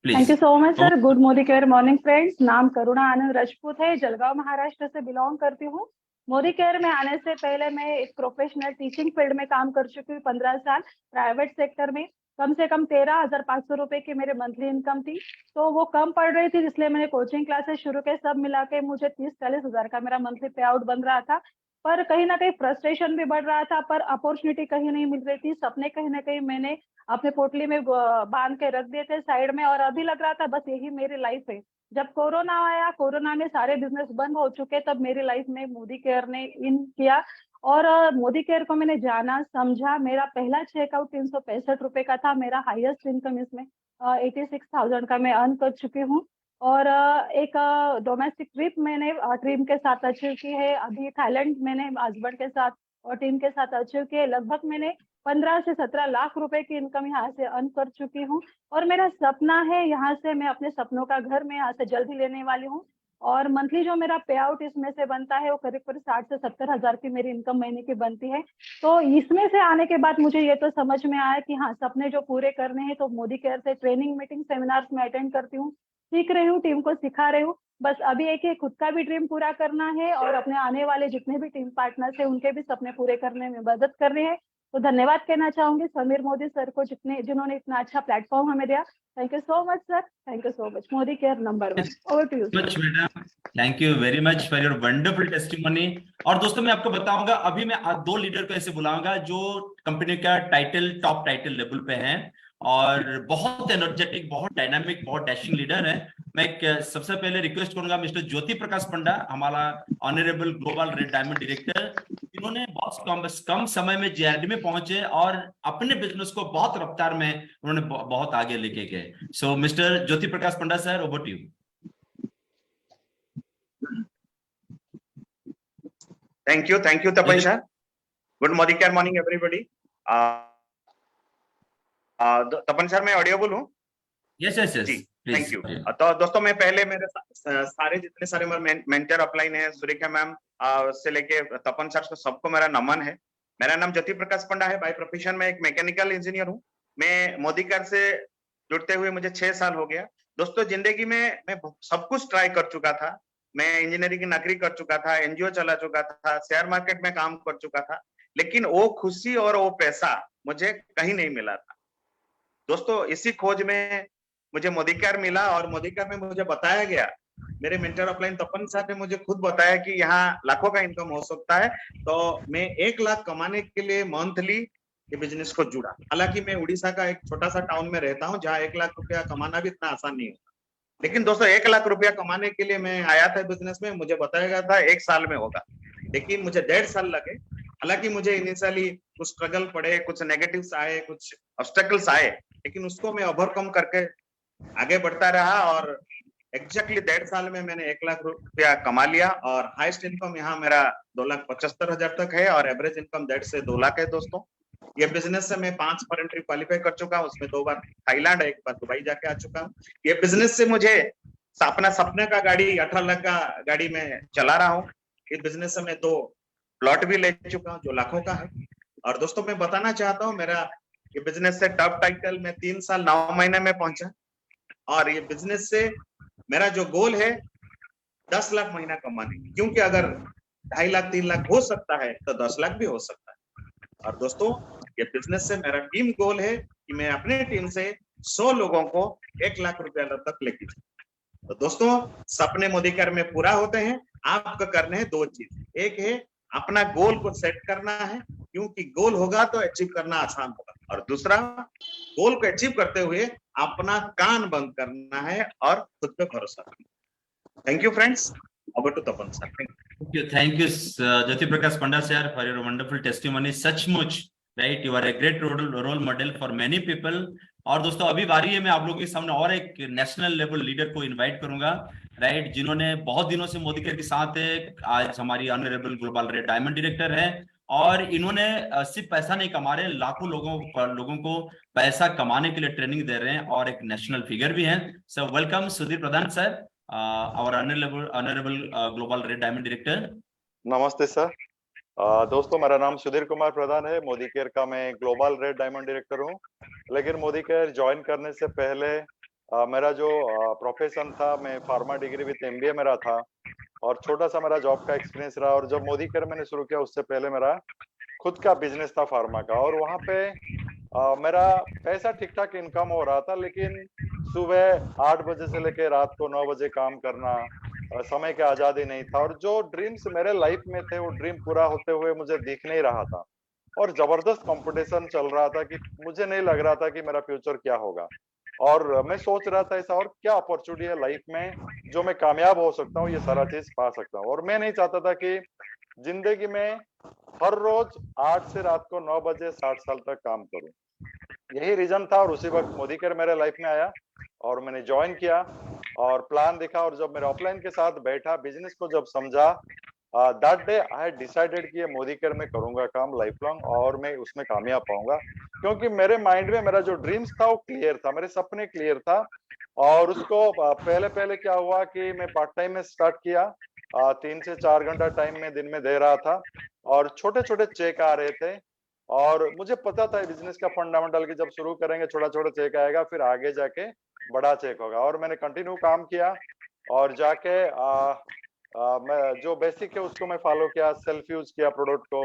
Thank you so much sir. Good Modicare morning friends. नाम करुणा आनंद राजपूत है, जलगांव महाराष्ट्र से बिलोंग करती हूँ। मोदी केयर में आने से पहले मैं एक प्रोफेशनल टीचिंग फील्ड में काम कर चुकी हूँ 15 साल। प्राइवेट सेक्टर में कम से कम 13,500 रुपए की मेरे मंथली इनकम थी। तो वो कम पड़ रही थी, इसलिए मैंने कोचिंग क्लासेस शुरू किए। सब मिला के मुझे 30-40 हजार का मेरा मंथली पे आउट बन रहा था। पर कहीं ना कहीं फ्रस्ट्रेशन भी बढ़ रहा था, पर अपॉर्चुनिटी कहीं नहीं मिल रही थी। सपने कहीं ना कहीं मैंने अपने पोटली में बांध के रख दिए थे साइड में और अभी लग रहा था बस यही मेरी लाइफ है। जब कोरोना आया, कोरोना में सारे बिजनेस बंद हो चुके, तब मेरी लाइफ में मोदी केयर ने इन किया और मोदी केयर को मैंने जाना समझा। मेरा पहला चेकआउट 365 रुपए का था। मेरा हाईएस्ट इनकम इसमें 86,000 का मैं अर्न कर चुकी हूँ। और एक डोमेस्टिक ट्रिप मैंने टीम के साथ अचीव की है। अभी थाईलैंड मैंने हस्बैंड के साथ और टीम के साथ अचीव की है। लगभग मैंने 15 से 17 लाख रुपए की इनकम यहाँ से अर्न कर चुकी हूँ और मेरा सपना है यहाँ से मैं अपने सपनों का घर में यहाँ से जल्दी लेने वाली हूँ। और मंथली जो मेरा पे आउट इसमें से बनता है वो करीब 60 से 70 हजार की मेरी इनकम महीने की बनती है। तो इसमें से आने के बाद मुझे ये तो समझ में आया कि हाँ, सपने जो पूरे करने हैं तो मोदी केयर से ट्रेनिंग मीटिंग सेमिनार्स में अटेंड करती हूँ, सीख रही हूँ, टीम को सिखा रही हूँ। बस अभी एक ही खुद का भी ड्रीम पूरा करना है और अपने आने वाले जितने भी टीम पार्टनर्स है उनके भी सपने पूरे करने में मदद करनी है। तो धन्यवाद कहना चाहूंगी समीर मोदी सर को जिन्होंने इतना अच्छा प्लेटफॉर्म हमें दिया। Thank you so much sir. Thank you so much. Modicare number 1। Over to you madam. Thank you very much for your wonderful testimony. और दोस्तों मैं आपको बताऊंगा, अभी मैं 2 लीडर को ऐसे बुलाऊंगा जो कंपनी का टॉप टाइटल लेवल पे हैं और बहुत एनर्जेटिक, बहुत डायनामिक, बहुत डैशिंग लीडर है। मैं सबसे पहले रिक्वेस्ट करूंगा मिस्टर ज्योति प्रकाश पंडा, हमारा honourable global red diamond director. इन्होंने बहुत कम समय में जीआरडी में पहुंचे और अपने बिजनेस को बहुत रफ्तार में उन्होंने बहुत आगे लेके गए। So mister Jyoti Prakash Panda sir, over to you. Thank you Tapan sir. Good Modicare morning everybody. Tapan sir, मैं ऑडियोबल हूँ? Yes yes yes, thank you. तो दोस्तों मैं पहले मेरे सारे जितने सारे मेंटर अपलाइन है, सुरेखा मैम से लेके तपन सर, सबको मेरा नमन है। मेरा नाम ज्योति प्रकाश पंडा है। बाय प्रोफेशन में एक मैकेनिकल इंजीनियर हूँ। मैं मोदी केयर से जुड़ते हुए मुझे 6 साल हो गया। दोस्तों जिंदगी में मैं सब कुछ ट्राई कर चुका था। मैं इंजीनियरिंग की नौकरी कर चुका था, एनजीओ चला चुका था, शेयर मार्केट में काम कर चुका था, लेकिन वो खुशी और वो पैसा मुझे कहीं नहीं मिला था। दोस्तों इसी खोज में मुझे मोदी केयर मिला और मोदी केयर में मुझे बताया गया, मेरे मेंटर अपलाइन तपन सर ने मुझे खुद बताया कि यहाँ लाखों का इनकम हो सकता है। तो मैं 1 लाख कमाने के लिए मंथली ये बिजनेस को जुड़ा। हालांकि मैं उड़ीसा का एक छोटा सा टाउन में रहता हूँ जहाँ 1 लाख रुपया कमाना भी इतना आसान नहीं होता, लेकिन दोस्तों 1 लाख रुपया कमाने के लिए मैं आया था बिजनेस में। मुझे बताया गया था 1 साल में होगा, लेकिन मुझे 1.5 साल लगे। हालांकि मुझे इनिशियली कुछ स्ट्रगल पड़े, कुछ नेगेटिव्स आए, कुछ ऑब्स्टेकल्स आए, लेकिन उसको मैं ओवरकम करके आगे बढ़ता रहा और एग्जैक्टली 1.5 साल में मैंने 1 लाख रुपया कमा लिया। और हाईएस्ट इनकम यहाँ मेरा 2,75,000 तक है और एवरेज इनकम 1.5 से 2 लाख है। दोस्तों ये बिजनेस से मैं 5 फॉरेन ट्रिप क्वालिफाई कर चुका हूँ, उसमें 2 बार थाईलैंड, 1 बार दुबई जाके आ चुका हूँ। ये बिजनेस से मुझे अपना सपने का गाड़ी 18 लाख का गाड़ी में चला रहा हूँ। इस बिजनेस से मैं 2 प्लॉट भी ले चुका हूँ जो लाखों का है। और दोस्तों मैं बताना चाहता हूँ, मेरा ये बिजनेस से टॉप टाइटल में 3 साल 9 महीने में पहुंचा और ये बिजनेस से मेरा जो गोल है 10 लाख महीना कमाने की, क्योंकि अगर 2.5 लाख 3 लाख हो सकता है तो 10 लाख भी हो सकता है। और दोस्तों, ये बिजनेस से मेरा टीम गोल है कि मैं अपने टीम से 100 लोगों को 1 लाख रुपया तक लेके जाऊं। तो दोस्तों, सपने मोदी केयर में पूरा होते हैं। आपको करने हैं 2 चीज। एक है अपना गोल को सेट करना है, क्योंकि गोल होगा तो अचीव करना आसान होगा। और दूसरा, गोल को अचीव करते हुए अपना कान बंद करना है और खुद पे भरोसा करना। Thank you friends. Over to Tapan sir. Thank you, Jyoti Prakash Panda sir, for your wonderful testimony. Suchmuch, right? You are a great role model for many people. और दोस्तों, अभी बारी है मैं आप लोगों के सामने और एक नेशनल लेवल लीडर को इनवाइट करूंगा, राइट, जिन्होंने बहुत दिनों से मोदी केयर के साथ है। आज हमारी honourable global red diamond director है, और इन्होंने सिर्फ पैसा नहीं कमा रहे, लाखों लोगों को पैसा कमाने के लिए ट्रेनिंग दे रहे हैं, और एक नेशनल फिगर भी है। So welcome Sudhir Pradhan sir, our honorable global red diamond director. नमस्ते सर। दोस्तों, मेरा नाम सुधीर कुमार प्रधान है। मोदी केयर का मैं ग्लोबल रेड डायमंड डायरेक्टर हूँ। लेकिन मोदी केयर ज्वाइन करने से पहले मेरा जो प्रोफेशन था, मैं फार्मा डिग्री विद एमबीए मेरा था, और छोटा सा मेरा जॉब का एक्सपीरियंस रहा। और जब मोदी केयर मैंने शुरू किया, उससे पहले मेरा खुद का बिजनेस था फार्मा का, और वहाँ पे मेरा पैसा ठीक ठाक इनकम हो रहा था। लेकिन सुबह 8 बजे से लेकर रात को 9 बजे काम करना, समय की आजादी नहीं था, और जो ड्रीम्स मेरे लाइफ में थे वो ड्रीम पूरा होते हुए मुझे दिख नहीं रहा था, और जबरदस्त कंपटीशन चल रहा था कि मुझे नहीं लग रहा था कि मेरा फ्यूचर क्या होगा। और मैं सोच रहा था ऐसा और क्या अपॉर्चुनिटी है लाइफ में जो मैं कामयाब हो सकता हूँ, ये सारा चीज पा सकता हूँ। और मैं नहीं चाहता था कि जिंदगी में हर रोज 8 से रात को 9 बजे 60 साल तक काम करूं। यही रीजन था, और उसी वक्त मोदी केयर मेरे लाइफ में आया और मैंने ज्वाइन किया और प्लान देखा। और जब मेरे ऑफलाइन के साथ बैठा, बिजनेस को जब समझा, that day I had decided कि मोदी केयर में करूंगा काम लाइफ लॉन्ग, और मैं उसमें कामयाब पाऊंगा। क्योंकि मेरे माइंड में मेरा जो ड्रीम्स था वो क्लियर था, मेरे सपने क्लियर था। और उसको पहले क्या हुआ कि मैं पार्ट टाइम में स्टार्ट किया, 3 से 4 घंटा टाइम में दिन में दे रहा था, और छोटे छोटे चेक आ रहे थे। और मुझे पता था बिजनेस का फंडामेंटल कि जब शुरू करेंगे छोटा छोटा चेक आएगा, फिर आगे जाके बड़ा चेक होगा। और मैंने कंटिन्यू काम किया, और जाके मैं जो बेसिक है उसको मैं फॉलो किया, सेल्फ यूज किया प्रोडक्ट को,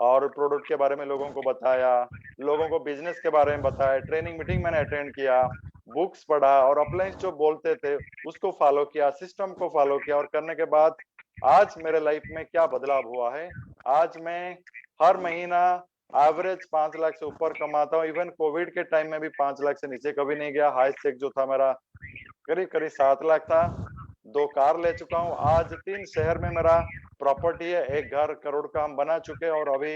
और प्रोडक्ट के बारे में लोगों को बताया, लोगों को बिजनेस के बारे में बताया, ट्रेनिंग मीटिंग मैंने अटेंड किया, बुक्स पढ़ा, और अपलाइन जो बोलते थे उसको फॉलो किया, सिस्टम को फॉलो किया। और करने के बाद आज मेरे लाइफ में क्या बदलाव हुआ है। आज मैं हर महीना एवरेज 5 लाख से ऊपर कमाता हूँ। इवन कोविड के टाइम में भी 5 लाख से नीचे कभी नहीं गया। हाईएस्ट चेक जो था मेरा करीब 7 लाख था। 2 कार ले चुका हूँ। आज 3 शहर में मेरा प्रॉपर्टी है, 1 घर करोड़ का हम बना चुके हैं। और अभी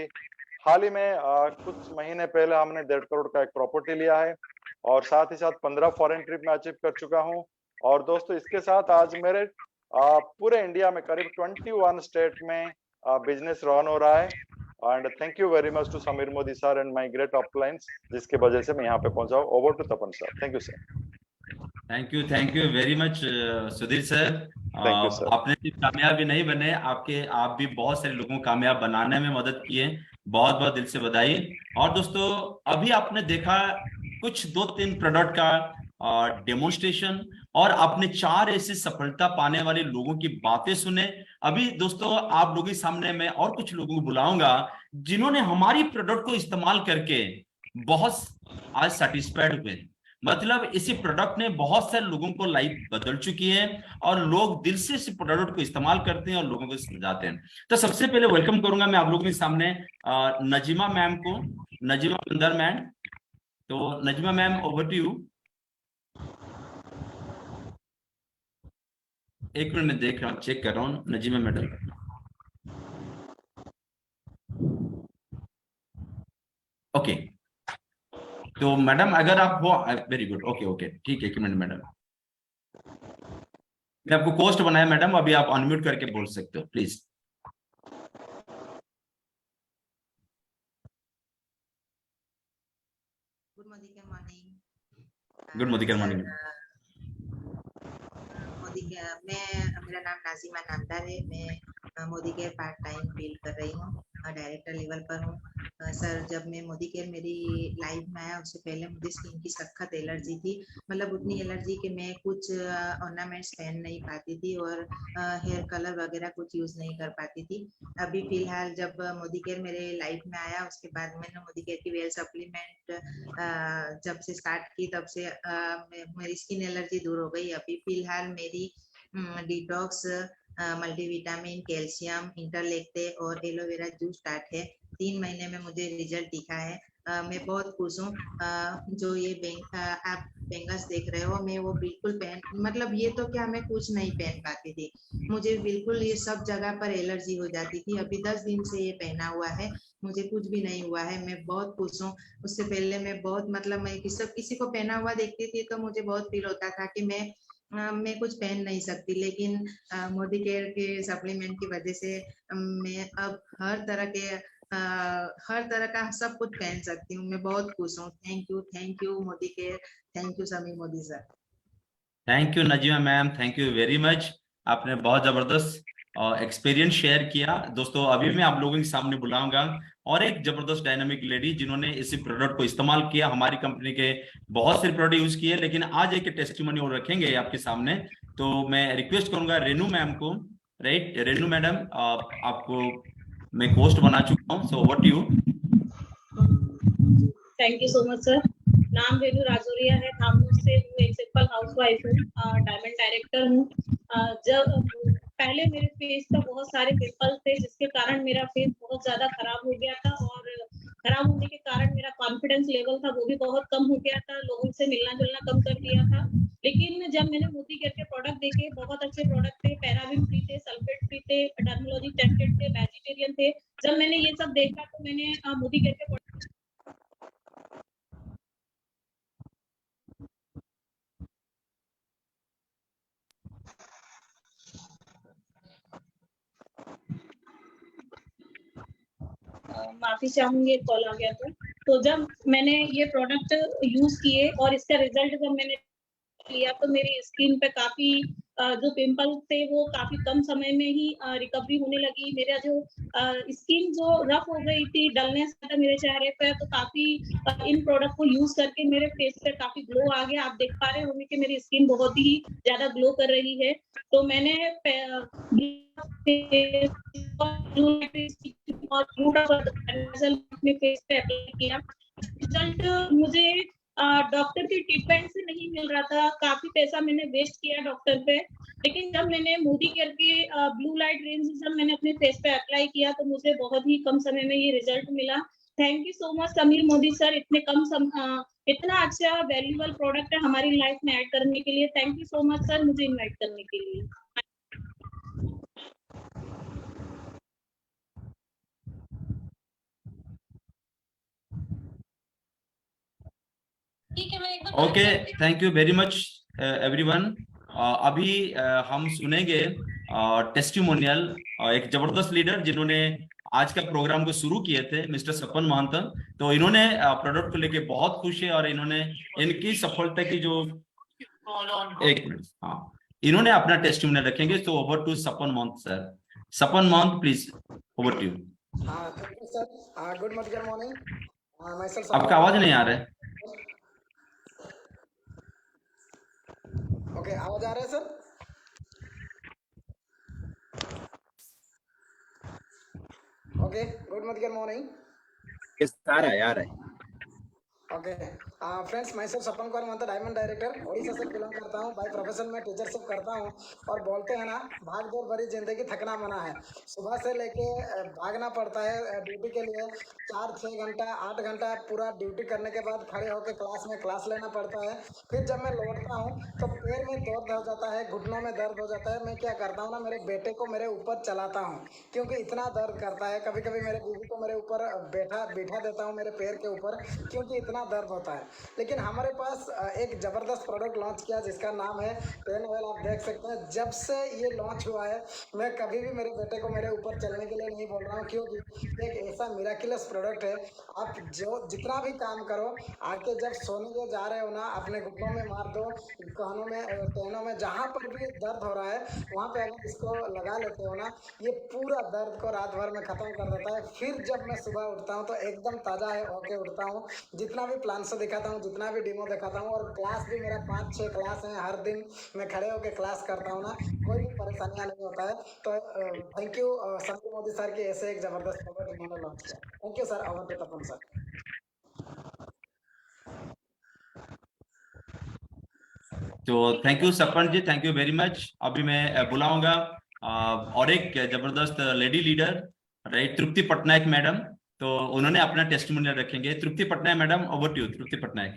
हाल ही में कुछ महीने पहले हमने 1.5 करोड़ का एक प्रॉपर्टी लिया है, और साथ ही साथ 15 फॉरेन ट्रिप में अचीव कर चुका हूँ। और दोस्तों, इसके साथ आज मेरे पूरे इंडिया में करीब 21 स्टेट में बिजनेस रन हो रहा है। And thank you very much to Sameer Modi sir and my great uplines, जिसके वजह से मैं यहाँ पे पहुंचा हूँ। Over to Tapan sir. Thank you sir. Thank you very much Sudhir sir. आपने सिर्फ कामयाबी नहीं बने, आप भी बहुत सारे लोगों को कामयाब बनाने में मदद किए। बहुत बहुत दिल से बधाई। और दोस्तों, अभी आपने देखा कुछ 2-3 प्रोडक्ट का डेमोन्स्ट्रेशन, और आपने 4 ऐसे सफलता पाने वाले लोगों की बातें सुने। अभी दोस्तों, आप लोगों के सामने मैं और कुछ लोगों को बुलाऊंगा जिन्होंने हमारी प्रोडक्ट को इस्तेमाल करके बहुत आज सेटिस्फाइड हुए। मतलब इसी प्रोडक्ट ने बहुत सारे लोगों को लाइफ बदल चुकी है, और लोग दिल से इस प्रोडक्ट को इस्तेमाल करते हैं और लोगों को समझाते हैं। तो सबसे पहले वेलकम करूंगा मैं आप लोगों के सामने नजीमा मैम को, नजीमा बंदर मैम। तो Najima ma'am, over to you. 1 minute में देख रहा हूँ, चेक कर रहा हूँ नजीमा मैडम। ओके, तो मैडम अगर आप हो, वेरी गुड, ओके ठीक है। 1 मिनट मैडम, मैं आपको कोस्ट बनाया मैडम, अभी आप अनम्यूट करके बोल सकते हो please. Good morning. Modi care, मेरा नाम नाजिमा नामदार है। मैं Modi care part time field कर रही हूँ, डायरेक्टर लेवल पर हूँ। सर जब मैं मोदी केयर मेरी लाइफ में आया उससे पहले मुझे स्किन की सख्त एलर्जी थी, मतलब उतनी एलर्जी कि मैं कुछ ऑर्नामेंट्स पहन नहीं पाती थी और हेयर कलर वगैरह कुछ यूज नहीं कर पाती थी। अभी फिलहाल जब मोदी केयर मेरे लाइफ में आया उसके बाद मैंने मोदी केयर की वेल सप्लीमेंट जब से स्टार्ट की तब से मेरी स्किन एलर्जी दूर हो गई। अभी फिलहाल मेरी डिटॉक्स, मल्टीविटामिन, कैल्शियम, इंटरलेक्टे और एलोवेरा जूस स्टार्ट है। 3 महीने में मुझे रिजल्ट दिखा है। मैं बहुत खुश हूँ। जो ये आप बेंगल्स देख रहे हो, मैं वो बिल्कुल मतलब ये तो क्या, मैं कुछ नहीं पहन पाती थी, मुझे बिल्कुल ये सब जगह पर एलर्जी हो जाती थी। अभी 10 दिन से ये पहना हुआ है, मुझे कुछ भी नहीं हुआ है, मैं बहुत खुश हूँ। उससे पहले मैं बहुत मतलब मैं किसी को पहना हुआ देखती थी तो मुझे बहुत फील होता था कि मैं कुछ पहन नहीं सकती, लेकिन मोदी केयर के सप्लीमेंट की वजह से मैं अब हर तरह का सब कुछ पहन सकती हूँ। मैं बहुत खुश हूँ। Thank you Modi care, thank you Sameer Modi sir. Thank you Najima ma'am, thank you very much. आपने बहुत जबरदस्त एक्सपीरियंस शेयर किया। दोस्तों अभी मैं आप लोगों के सामने बुलाऊंगा और एक जबरदस्त डायनामिक लेडी जिन्होंने इसी प्रोडक्ट को इस्तेमाल किया, हमारी कंपनी के बहुत से प्रोडक्ट यूज किए, लेकिन आज एक टेस्टिमोनी और रखेंगे आपके सामने। तो मैं रिक्वेस्ट करूंगा रेनू मैम को। राइट रेनू मैडम, आपको मैं होस्ट बना चुका हूँ, so what you. Thank you so much sir. नाम रेनू राजौरिया है, धामनूर से हूँ, एक सिंपल हाउसवाइफ हूँ, डायमंड डायरेक्टर हूँ। जब पहले मेरे फेस पर बहुत सारे पिंपल्स थे जिसके कारण मेरा फेस बहुत ज्यादा खराब हो गया था और खराब होने के कारण मेरा कॉन्फिडेंस लेवल था वो भी बहुत कम हो गया था, लोगों से मिलना जुलना कम कर दिया था। लेकिन जब मैंने मोदी केयर के प्रोडक्ट देखे, बहुत अच्छे प्रोडक्ट थे, पैराबिन फ्री थे, सल्फेट फ्री थे, डर्मोलॉजी टेस्टेड थे, वेजिटेरियन थे। जब मैंने ये सब देखा तो मैंने मोदी केयर के माफी चाहूंगी, कॉल आ गया था। तो जब मैंने ये प्रोडक्ट यूज किए और इसका रिजल्ट जब मैंने लिया तो मेरी स्किन पे काफी जो पिंपल थे वो काफी कम समय में ही रिकवरी होने लगी। मेरा जो स्किन जो रफ हो गई थी, डलनेस था मेरे चेहरे पे, तो काफी इन प्रोडक्ट को यूज करके मेरे फेस पे काफी ग्लो आ गया। आप देख पा रहे होंगे कि मेरी स्किन बहुत ही ज्यादा ग्लो कर रही है। तो मैंने अपने फेस पे अप्लाई किया। रिजल्ट मुझे डॉक्टर की ट्रीटमेंट से नहीं मिल रहा था, काफी पैसा मैंने वेस्ट किया डॉक्टर पे, लेकिन जब मैंने मोदी केयर के ब्लू लाइट रेंज जब मैंने अपने फेस पे अप्लाई किया तो मुझे बहुत ही कम समय में ये रिजल्ट मिला। Thank you so much Sameer Modi sir, इतना अच्छा वैल्यूएबल प्रोडक्ट है हमारी लाइफ में ऐड करने के लिए। Thank you so much sir मुझे इनवाइट करने के लिए। Okay, thank you very much everyone. अभी हम सुनेंगे टेस्टिमोनियल एक जबरदस्त लीडर जिन्होंने आज का प्रोग्राम को शुरू किए थे, मिस्टर सपन महंत। तो इन्होंने प्रोडक्ट को लेके बहुत खुश है और इन्होंने इनकी सफलता की जो एक मिनट, हाँ, इन्होंने अपना टेस्टिमोनियल रखेंगे। तो over to Sapan Mahant sir. Sapan Mahant please, over to you. Thank you sir. Good morning. आपका आवाज नहीं आ रहा है। ओके, आवाज आ रहा है सर? Okay, good morning. आ रहा है। ओके फ्रेंड्स, मैं sir Sapan Kumar Mahant, diamond director, Odisha से बिलोंग करता हूँ। बाय प्रोफेशन में टीचरशिप करता हूँ। और बोलते हैं ना, भाग दौड़ भरी जिंदगी थकना मना है। सुबह से लेके भागना पड़ता है ड्यूटी के लिए, 4-6 घंटा 8 घंटा पूरा ड्यूटी करने के बाद खड़े होकर क्लास लेना पड़ता है। फिर जब मैं लौटता हूँ तो पैर में दर्द हो जाता है, घुटनों में दर्द हो जाता है। मैं क्या करता हूँ ना, मेरे बेटे को मेरे ऊपर चलाता हूँ क्योंकि इतना दर्द करता है। कभी कभी मेरे बीवी को मेरे ऊपर बैठा देता हूँ, मेरे पैर के ऊपर, क्योंकि इतना कितना दर्द होता है। लेकिन हमारे पास एक ज़बरदस्त प्रोडक्ट लॉन्च किया जिसका नाम है पेन ऑयल। आप देख सकते हैं जब से ये लॉन्च हुआ है मैं कभी भी मेरे बेटे को मेरे ऊपर चलने के लिए नहीं बोल रहा हूँ, क्योंकि एक ऐसा मिराकिलस प्रोडक्ट है। आप जो जितना भी काम करो आके जब सोने को जा रहे हो ना, अपने घुटनों में मार दो, कानों में, टहनों में, जहाँ पर भी दर्द हो रहा है वहाँ पे अगर इसको लगा लेते हो ना, ये पूरा दर्द को रात भर में ख़त्म कर देता है। फिर जब मैं सुबह उठता हूँ तो एकदम ताज़ा है होके उठता हूँ। जितना भी प्लान से दिखाता हूँ, जितना भी डेमो दिखाता हूँ, और क्लास भी मेरा 5-6 क्लास है, हर दिन मैं खड़े होकर क्लास करता हूँ ना, कोई भी परेशानियाँ नहीं होता है। तो thank you Sanjay Modi sir की ऐसे एक ज़बरदस्त प्रोडक्ट इन्होंने लॉन्च किया। Thank you sir. Over to Tapan sir. तो thank you Sapan ji, thank you very much. अभी मैं बुलाऊंगा और एक जबरदस्त lady leader, right, Tripti Patnaik madam. तो उन्होंने अपना टेस्टिमोनियल रखेंगे। Tripti Patnaik madam, over to you. Tripti Patnaik.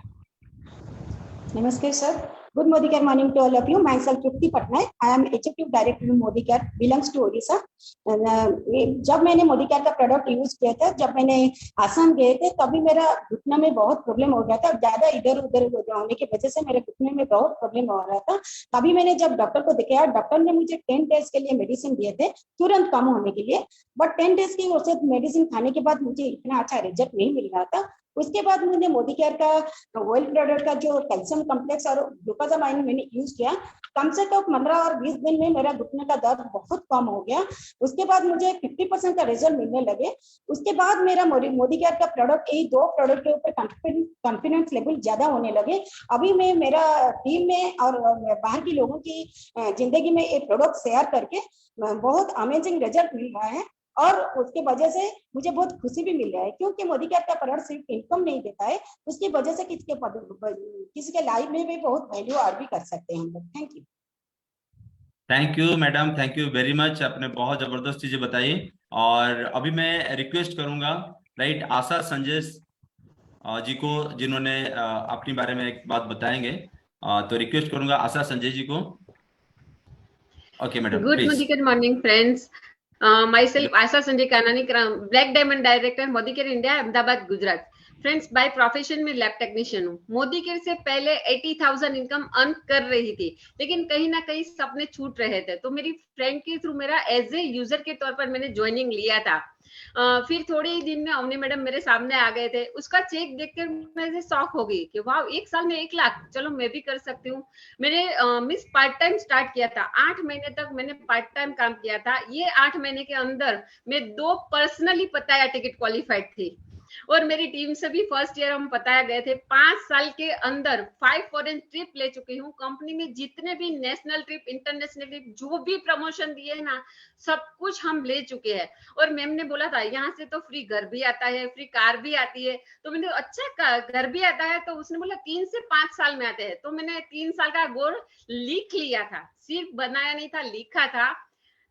Namaste sir. Good Modicare morning to all of you. Myself Trupti Patnaik. I am Executive Director of Modicare, belongs to Odisha. जब मैंने Modicare का product use किया था, जब मैंने आसाम गए थे, तभी मेरा घुटना में बहुत प्रॉब्लम हो गया था। ज्यादा इधर उधर होने की वजह से मेरे घुटने में बहुत प्रॉब्लम हो रहा था। तभी मैंने जब डॉक्टर को दिखाया, डॉक्टर ने मुझे 10 डेज के लिए मेडिसिन दिए थे तुरंत कम होने के लिए। बट 10 डेज की औसत मेडिसिन खाने के बाद मुझे इतना अच्छा रिजल्ट नहीं मिल रहा था। उसके बाद मैंने मोदीकेयर का ऑयल प्रोडक्ट का जो कैल्शियम कॉम्प्लेक्स और ग्लूकोजामाइन मैंने यूज किया। कम से कम 15 और 20 दिन में मेरा घुटने का दर्द बहुत कम हो गया। उसके बाद मुझे 50% का रिजल्ट मिलने लगे। उसके बाद मेरा मोदीकेयर का प्रोडक्ट, ये 2 प्रोडक्ट के ऊपर कॉन्फिडेंस लेवल ज्यादा होने लगे। अभी मैं मेरा टीम में और बाहर के लोगों की जिंदगी में ये प्रोडक्ट शेयर करके बहुत अमेजिंग रिजल्ट मिल रहा है, और उसके वजह से मुझे बहुत खुशी भी मिल रहा है, क्योंकि मोदीकेयर का प्रोडक्ट सिर्फ इनकम नहीं देता है, उसकी वजह से किसी के लाइफ में भी बहुत वैल्यू और भी कर सकते हैं हम लोग। Thank you. Thank you madam, thank you very much. आपने बहुत जबरदस्त चीजें बताई। और अभी मैं रिक्वेस्ट करूंगा, राइट, आशा संजय जी को, जिन्होंने अपने बारे में एक बात बताएंगे। तो रिक्वेस्ट करूंगा आशा संजय जी को। Okay madam, good Modicare morning friends. myself Asha Sanjay Kanani, black diamond director Modicare India, Ahmedabad, Gujarat. Friends, bye profession में लैब टेक्नीशियन हूँ। मोदीकेयर से पहले 80,000 इनकम अर्न कर रही थी, लेकिन कहीं ना कहीं सपने छूट रहे थे। तो मेरी फ्रेंड के थ्रू मेरा एज ए यूजर के तौर पर मैंने ज्वाइनिंग लिया था। फिर थोड़े ही दिन में अवनी मैडम मेरे सामने आ गए थे। उसका चेक देखकर मैं शॉक हो गई कि वाह, 1 साल में 1 लाख, चलो मैं भी कर सकती हूँ। मैंने मिस पार्ट टाइम स्टार्ट किया था। 8 महीने तक मैंने पार्ट टाइम काम किया था। ये 8 महीने के अंदर मैं 2 पर्सनली पताया टिकट क्वालिफाइड थी, और मेरी टीम से भी फर्स्ट ईयर हम पताया गए थे। 5 साल के अंदर 5 फॉरेन ट्रिप ले चुकी हूँ। कंपनी में जितने भी नेशनल ट्रिप, इंटरनेशनल ट्रिप, जो भी प्रमोशन दिए ना, सब कुछ हम ले चुके हैं। और मैम ने बोला था यहाँ से तो फ्री घर भी आता है, फ्री कार भी आती है। तो मैंने अच्छा घर भी आता है, तो उसने बोला 3 से 5 साल में आते हैं। तो मैंने 3 साल का गोल लिख लिया था, सिर्फ बनाया नहीं था, लिखा था।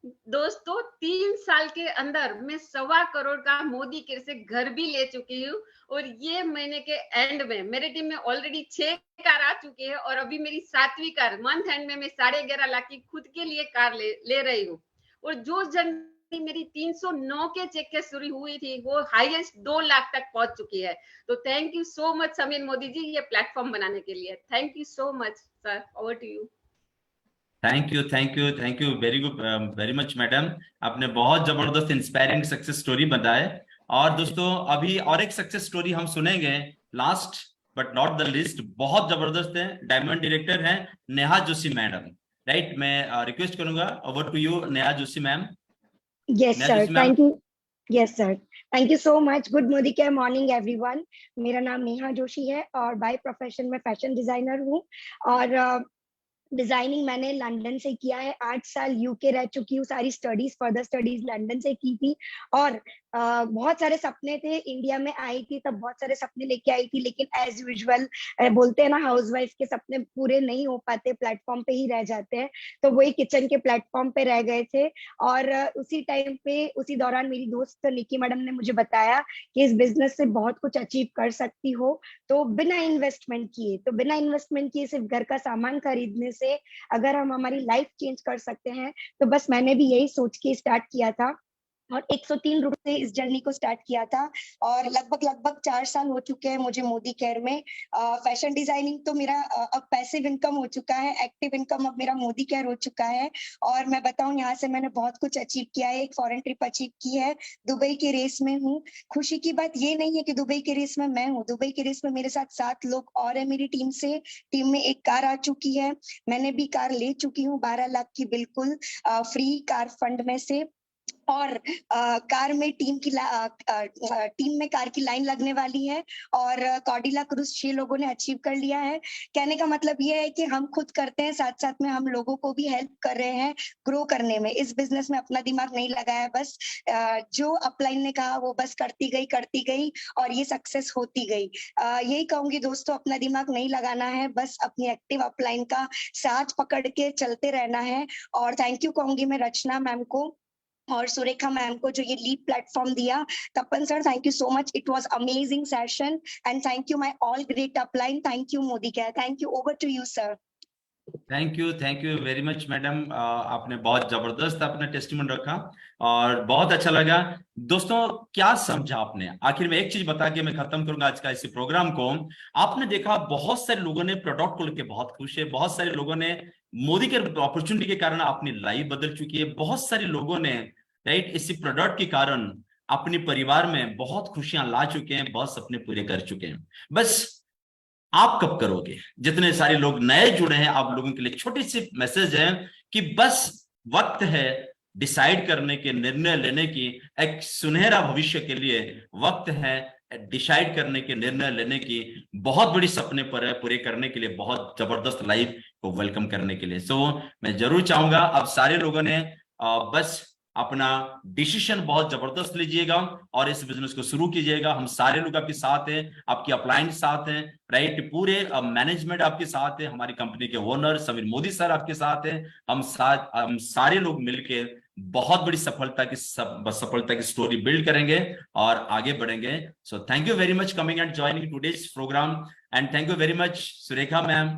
दोस्तों, 3 साल के अंदर मैं 1.25 करोड़ का मोदीकेयर से घर भी ले चुकी हूँ। और ये महीने के एंड में मेरे टीम में ऑलरेडी 6 कार आ चुकी है, और अभी मेरी 7वीं कार, मंथ एंड में मैं 11.5 लाख की खुद के लिए कार ले रही हूँ। और जो जर्नी मेरी 309 के चेक के शुरू हुई थी, वो हाईएस्ट 2 लाख तक पहुंच चुकी है। तो thank you so much Sameer Modi ji, ये प्लेटफॉर्म बनाने के लिए। Thank you so much sir, over to you. Thank you, thank you, thank you very good, very much madam. आपने बहुत जबरदस्त इंस्पायरिंग सक्सेस स्टोरी बताए। और दोस्तों, अभी और एक सक्सेस स्टोरी हम सुनेंगे, last but not the list, बहुत जबरदस्त है। डायमंड डायरेक्टर हैं नेहा जोशी मैडम, राइट। मैं रिक्वेस्ट करूंगा, over to you Neha Joshi ma'am. Yes sir, thank you. Yes sir, thank you so much. Good Modicare morning everyone. मेरा नाम नेहा जोशी है और बाय प्रोफेशन में फैशन डिजाइनर हूँ। और डिजाइनिंग मैंने लंदन से किया है। 8 साल यूके रह चुकी हूँ। सारी स्टडीज, फर्दर स्टडीज लंदन से की थी। और बहुत सारे सपने थे। इंडिया में आई थी तब बहुत सारे सपने लेके आई थी, लेकिन एज यूजुअल बोलते हैं ना, हाउसवाइफ के सपने पूरे नहीं हो पाते, प्लेटफॉर्म पे ही रह जाते हैं। तो वही किचन के प्लेटफॉर्म पे रह गए थे। और उसी टाइम पे, उसी दौरान मेरी दोस्त निकी मैडम ने मुझे बताया कि इस बिजनेस से बहुत कुछ अचीव कर सकती हो। तो बिना इन्वेस्टमेंट किए सिर्फ घर का सामान खरीदने से अगर हम हमारी लाइफ चेंज कर सकते हैं, तो बस मैंने भी यही सोच के स्टार्ट किया था। और 103 रुपए से इस जर्नी को स्टार्ट किया था और लगभग 4 साल हो चुके हैं मुझे मोदी केयर में। फैशन डिजाइनिंग तो मेरा अब पैसिव इनकम हो चुका है, एक्टिव इनकम अब मेरा मोदी केयर हो चुका है। और मैं बताऊं यहाँ से मैंने बहुत कुछ अचीव किया है। एक फॉरेन ट्रिप अचीव की है, दुबई के रेस में हूँ। खुशी की बात ये नहीं है कि दुबई के रेस में मैं हूँ, दुबई के रेस में मेरे साथ 7 लोग और है मेरी टीम से। टीम में एक कार आ चुकी है, मैंने भी कार ले चुकी हूँ 12 लाख की बिल्कुल फ्री कार फंड में से। और कार में टीम में कार की लाइन लगने वाली है और कॉर्डिला क्रूज 6 लोगों ने अचीव कर लिया है। कहने का मतलब ये है कि हम खुद करते हैं, साथ साथ में हम लोगों को भी हेल्प कर रहे हैं ग्रो करने में। इस बिजनेस में अपना दिमाग नहीं लगाया, बस जो अपलाइन ने कहा वो बस करती गई और ये सक्सेस होती गई। यही कहूंगी दोस्तों, अपना दिमाग नहीं लगाना है, बस अपनी एक्टिव अपलाइन का साथ पकड़ के चलते रहना है। और थैंक यू कहूंगी मैं रचना मैम को और सुरेखा मैम को जो ये लीड प्लेटफॉर्म दिया। Tapan sir, thank you so much, it was amazing session and thank you my all great upline. Thank you Modi care, thank you, over to you sir. Thank you very much madam, आपने बहुत जबरदस्त अपना testimony रखा और बहुत अच्छा लगा। दोस्तों क्या समझा आपने? आखिर में एक चीज बता के मैं खत्म करूंगा आज का इस प्रोग्राम को। आपने देखा बहुत सारे लोगों ने प्रोडक्ट को लेकर बहुत खुश है, बहुत सारे लोगों ने मोदी के अपॉर्चुनिटी के कारण अपनी लाइफ बदल चुकी है, बहुत सारे लोगों ने राइट इसी प्रोडक्ट के कारण अपने परिवार में बहुत खुशियां ला चुके हैं, बहुत सपने पूरे कर चुके हैं। बस आप कब करोगे? जितने सारे लोग नए जुड़े हैं, आप लोगों के लिए छोटी सी मैसेज है कि बस वक्त है डिसाइड करने के, निर्णय लेने की। एक सुनहरा भविष्य के लिए वक्त है डिसाइड करने के, निर्णय लेने की। बहुत बड़ी सपने पर है पूरे करने के लिए, बहुत जबरदस्त लाइफ को वेलकम करने के लिए। सो मैं जरूर चाहूंगा अब सारे लोगों ने बस अपना डिसीजन बहुत जबरदस्त लीजिएगा और इस बिजनेस को शुरू कीजिएगा। हम सारे लोग आपके साथ हैं, आपकी अपलाइन साथ हैं, राइट, पूरे मैनेजमेंट आपके साथ है, हमारी कंपनी के ओनर समीर मोदी सर आपके साथ हैं। हम सारे लोग मिलके बहुत बड़ी सफलता की स्टोरी बिल्ड करेंगे और आगे बढ़ेंगे। So thank you very much coming and joining today's programme and thank you very much Surekha ma'am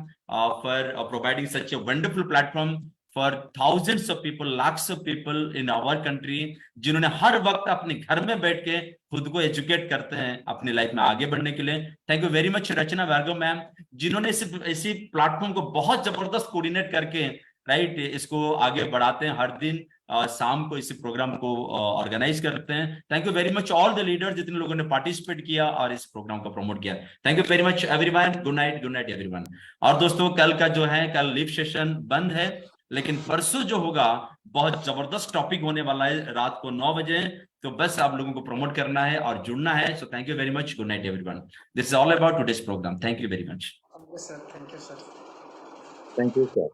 for providing such a wonderful platform for thousands of people, lakhs of people in our country, जिन्होंने हर वक्त अपने घर में बैठ के खुद को educate करते हैं अपनी लाइफ में आगे बढ़ने के लिए। Thank you very much Rachna Bhargav ma'am, जिन्होंने इसी प्लेटफॉर्म को बहुत जबरदस्त कोऑर्डिनेट करके राइट इसको आगे बढ़ाते हैं। हर दिन शाम को इसी प्रोग्राम को ऑर्गेनाइज करते हैं। Thank you very much all the leader जितने लोगों ने पार्टिसिपेट किया और इस प्रोग्राम को प्रमोट किया। Thank you very much everyone, good night everyone. और दोस्तों कल का जो है, कल लिव सेशन बंद है, लेकिन परसों जो होगा बहुत जबरदस्त टॉपिक होने वाला है रात को 9 बजे। तो बस आप लोगों को प्रमोट करना है और जुड़ना है। So thank you very much, good night everyone. This is all about today's programme. Thank you very much. Thank you sir. Thank you sir.